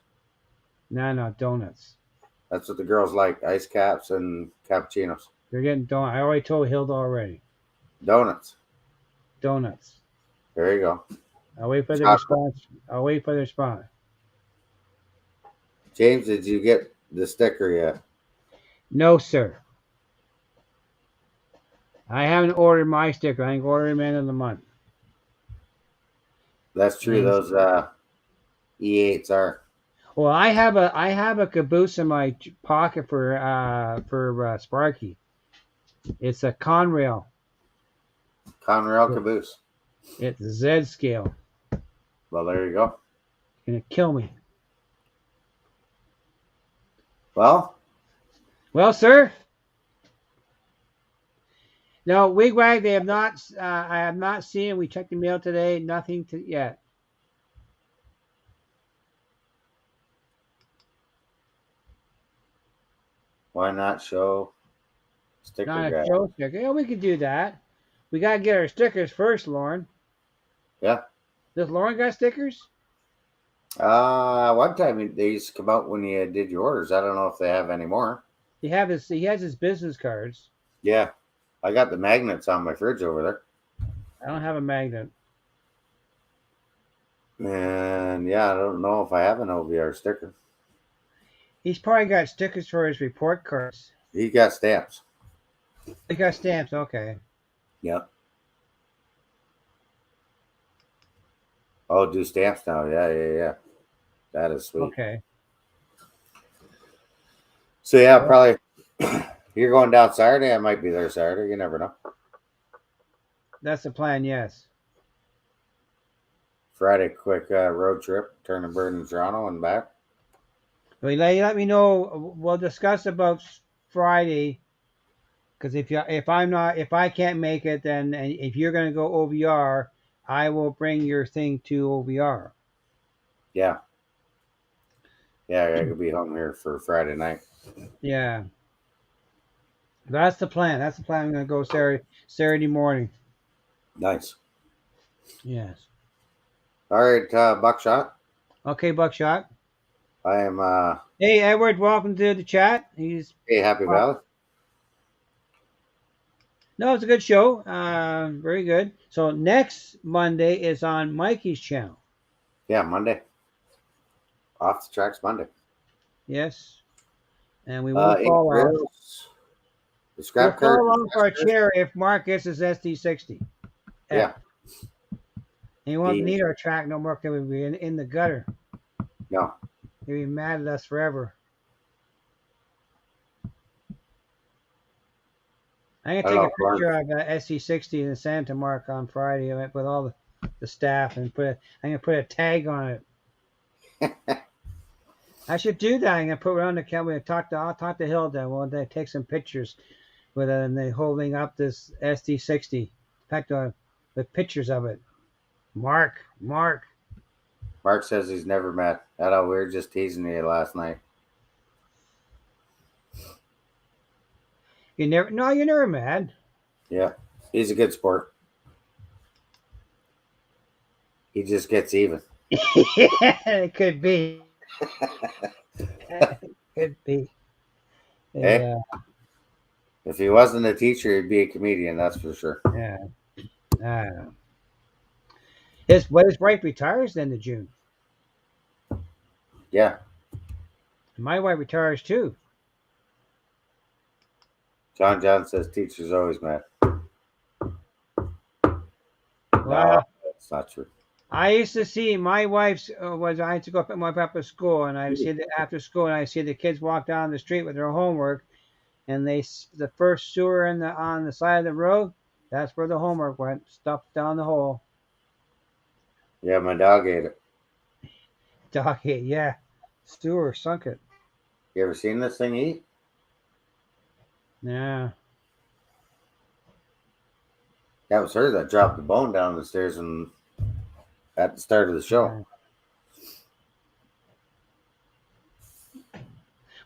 No, donuts. That's what the girls like: ice caps and cappuccinos. They're getting donuts. I already told Hilda already. Donuts. Donuts. There you go. I'll wait for the Chocolate. response. I'll wait for the response. James, did you get the sticker yet? No, sir. I haven't ordered my sticker. I can order them end of the month. That's true. Yes. Those E8s are. Well, I have a caboose in my pocket for Sparky. It's a Conrail. Conrail caboose. It's Z scale. Well, there you go. It's gonna kill me. Well, Sir. No, Wigwag. They have not. I have not seen. We checked the mail today. Nothing yet. why not show sticker Not a guy? show sticker. Yeah, we could do that. We gotta get our stickers first, Lauren. Yeah. Does Lauren got stickers? One time they used to come out when you did your orders. I don't know if they have any more. He has his business cards. Yeah, I got the magnets on my fridge over there. I don't have a magnet. And yeah, I don't know if I have an OVR sticker. He's probably got stickers for his report cards. He got stamps. He got stamps. Okay. Yep. Oh, do stamps now. Yeah. That is sweet. Okay. So yeah, probably you're going down Saturday. I might be there Saturday. You never know. That's the plan. Yes. Friday, quick road trip, turn and burn in Toronto and back. Well, let me know. We'll discuss about Friday. Because if I can't make it, then and if you're going to go OVR, I will bring your thing to OVR. Yeah. Yeah, I could be home here for Friday night. Yeah. That's the plan. That's the plan. I'm going to go Saturday morning. Nice. Yes. All right, Buckshot. Okay, Buckshot. I am. Hey, Edward. Welcome to the chat. Hey, Happy Valley. No, it's a good show. Very good. So next Monday is on Mikey's channel. Yeah, Monday. Off the tracks Monday. Yes. And we won't fall off. The We'll scrap card. fall off our chair if Mark gets his SD60. Yeah. He won't need our track no more because we'll be in the gutter. No. He'll be mad at us forever. I'm going to take a picture of SD60 in Santa Mark on Friday with all the staff and I'm going to put a tag on it. I should do that. I'm going to put it on the camera. I'll talk to Hilda. We'll take some pictures with and they holding up this SD60. In fact, with pictures of it. Mark says he's never met. We were just teasing you last night. You're never mad. Yeah, he's a good sport. He just gets even. It could be. Could be. Hey, Yeah. if he wasn't a teacher, he'd be a comedian. That's for sure. Yeah. His wife retires the end of June. Yeah. My wife retires too. John says teachers always mad. Well, no, that's not true. I used to see my wife's I had to go pick my wife up at school, and I see that after school, and I see the kids walk down the street with their homework, and the first sewer on the side of the road, that's where the homework went, stuffed down the hole. Yeah, my dog ate it. Dog ate, yeah. Sewer sunk it. You ever seen this thing eat? Yeah. That was her that dropped the bone down the stairs at the start of the show.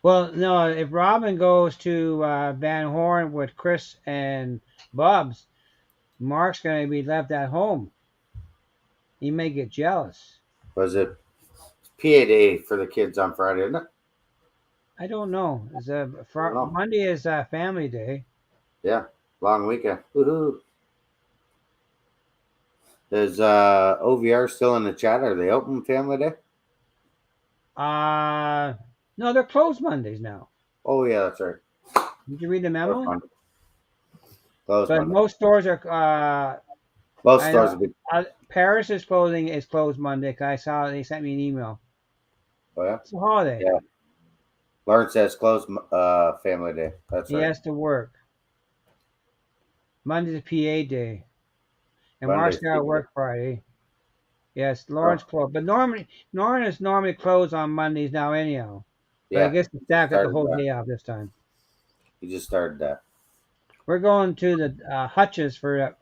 Well, no, if Robin goes to Van Horn with Chris and Bubs, Mark's going to be left at home. He may get jealous. Was it PA Day for the kids on Friday, isn't it? I don't know. Monday is Family Day. Yeah, long weekend. Woohoo! Is OVR still in the chat? Are they open Family Day? No, they're closed Mondays now. Oh yeah, that's right. Did you read the memo? Closed but Monday. Most stores are. Most stores are Paris is closed Monday. Cause I saw they sent me an email. Oh yeah. It's a holiday. Yeah. Lawrence says closed Family Day. That's right. He has to work. Monday's a PA day. And Monday's Mark's got to work Friday. Yes, Lawrence closed. But Lauren is normally closed on Mondays now anyhow. But I guess the staff got the whole day off this time. You just started that. We're going to the Hutch's for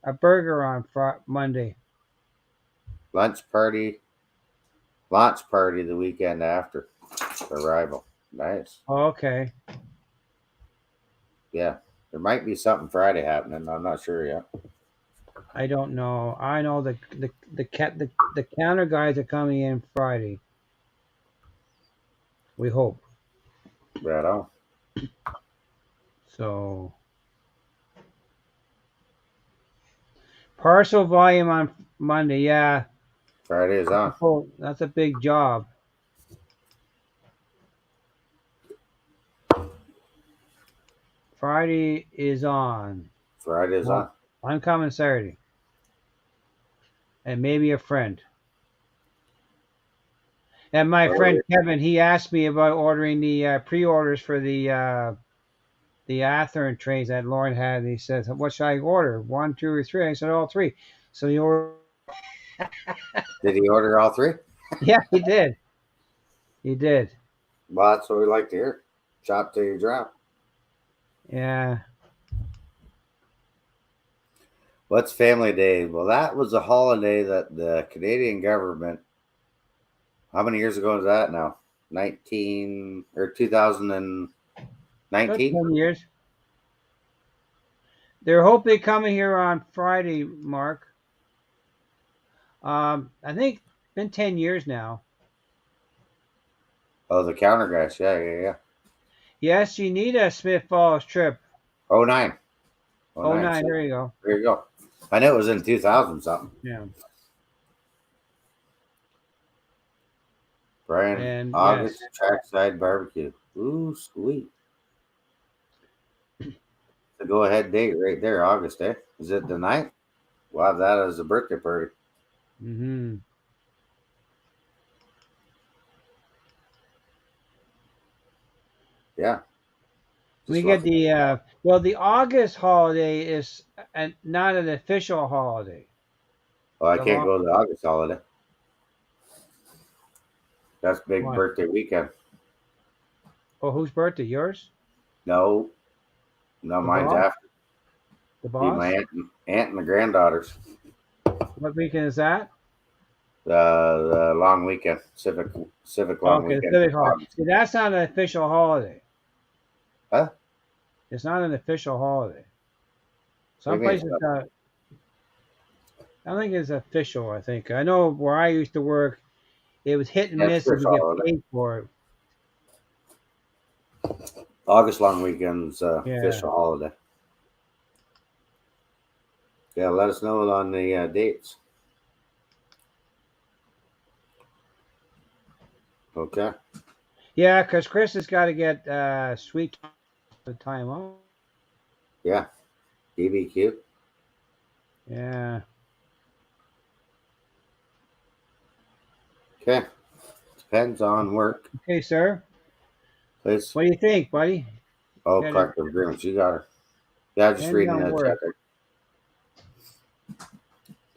a burger on Monday. Launch party the weekend after arrival. Nice. Oh, okay. Yeah, there might be something Friday happening. I'm not sure yet. I don't know. I know the counter guys are coming in Friday. We hope. Right on. So partial volume on Monday. Yeah, Friday is on. oh, that's a big job. Friday is on. Friday is on. I'm coming Saturday, and maybe a friend. And my Oh, friend Kevin, he asked me about ordering the pre-orders for the Athearn trains that Lauren had. And he says, "What should I order? 1, 2, or 3?" I said, "All 3." So he ordered. Did he order all 3? Yeah, he did. He did. Well, that's what we like to hear. Chop till you drop. Yeah. What's Family Day? Well, that was a holiday that the Canadian government, how many years ago is that now? 2019? About 10 years. They're hopefully coming here on Friday, Mark. I think it's been 10 years now. Oh, the counter guys. Yeah. Yes, you need a Smith Falls trip. 09. 09, So there you go. there you go. I know it was in 2000 something. Yeah. Brian, And August yes. Trackside Barbecue. Ooh, sweet. The go ahead date right there, August, eh? Is it the 9th? We'll have that as a birthday party. Mm-hmm. Yeah. We get the the August holiday is not an official holiday. Oh, I can't go to the August holiday. That's big birthday weekend. Oh, whose birthday? Yours? No, mine's boss? after. The boss? My aunt and the granddaughters. What weekend is that? The long weekend, civic long weekend. Civic holiday. See, that's not an official holiday. Huh? It's not an official holiday. Some places, I think it's official. I think I know where I used to work. It was hit and miss if you get paid for it. August long weekend's official holiday. Yeah, let us know on the dates. Okay. Yeah, because Chris has got to get sweet the time off. Yeah. DBQ. Yeah. Okay. Depends on work. Okay, sir. Please. What do you think, buddy? Oh, collective agreements. You got her. Yeah, just reading that chapter.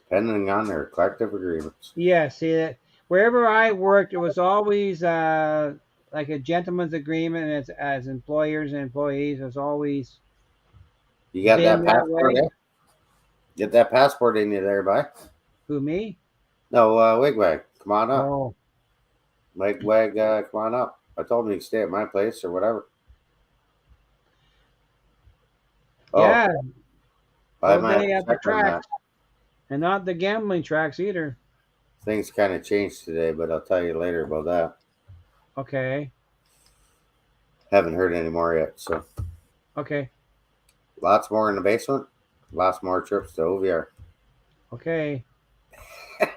Depending on their collective agreements. Yeah, see that wherever I worked, it was always like a gentleman's agreement as employers and employees. It was always. You got that passport? Get that passport in you there, bye. Who, me? No, Wigwag. Come on up. Oh. Wigwag, come on up. I told him you could stay at my place or whatever. Yeah. I might they at the tracks. And not the gambling tracks either. Things kind of changed today, but I'll tell you later about that. Okay. Haven't heard any more yet, so. Okay. Lots more in the basement. Lots more trips to OVR. Okay.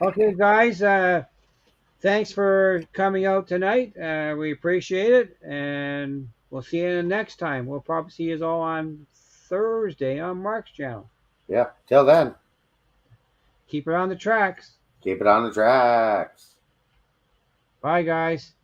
Okay, guys. Thanks for coming out tonight. We appreciate it, and we'll see you next time. We'll probably see you all on Thursday on Mark's channel. Yeah. Till then. Keep it on the tracks. Keep it on the tracks. Bye, guys.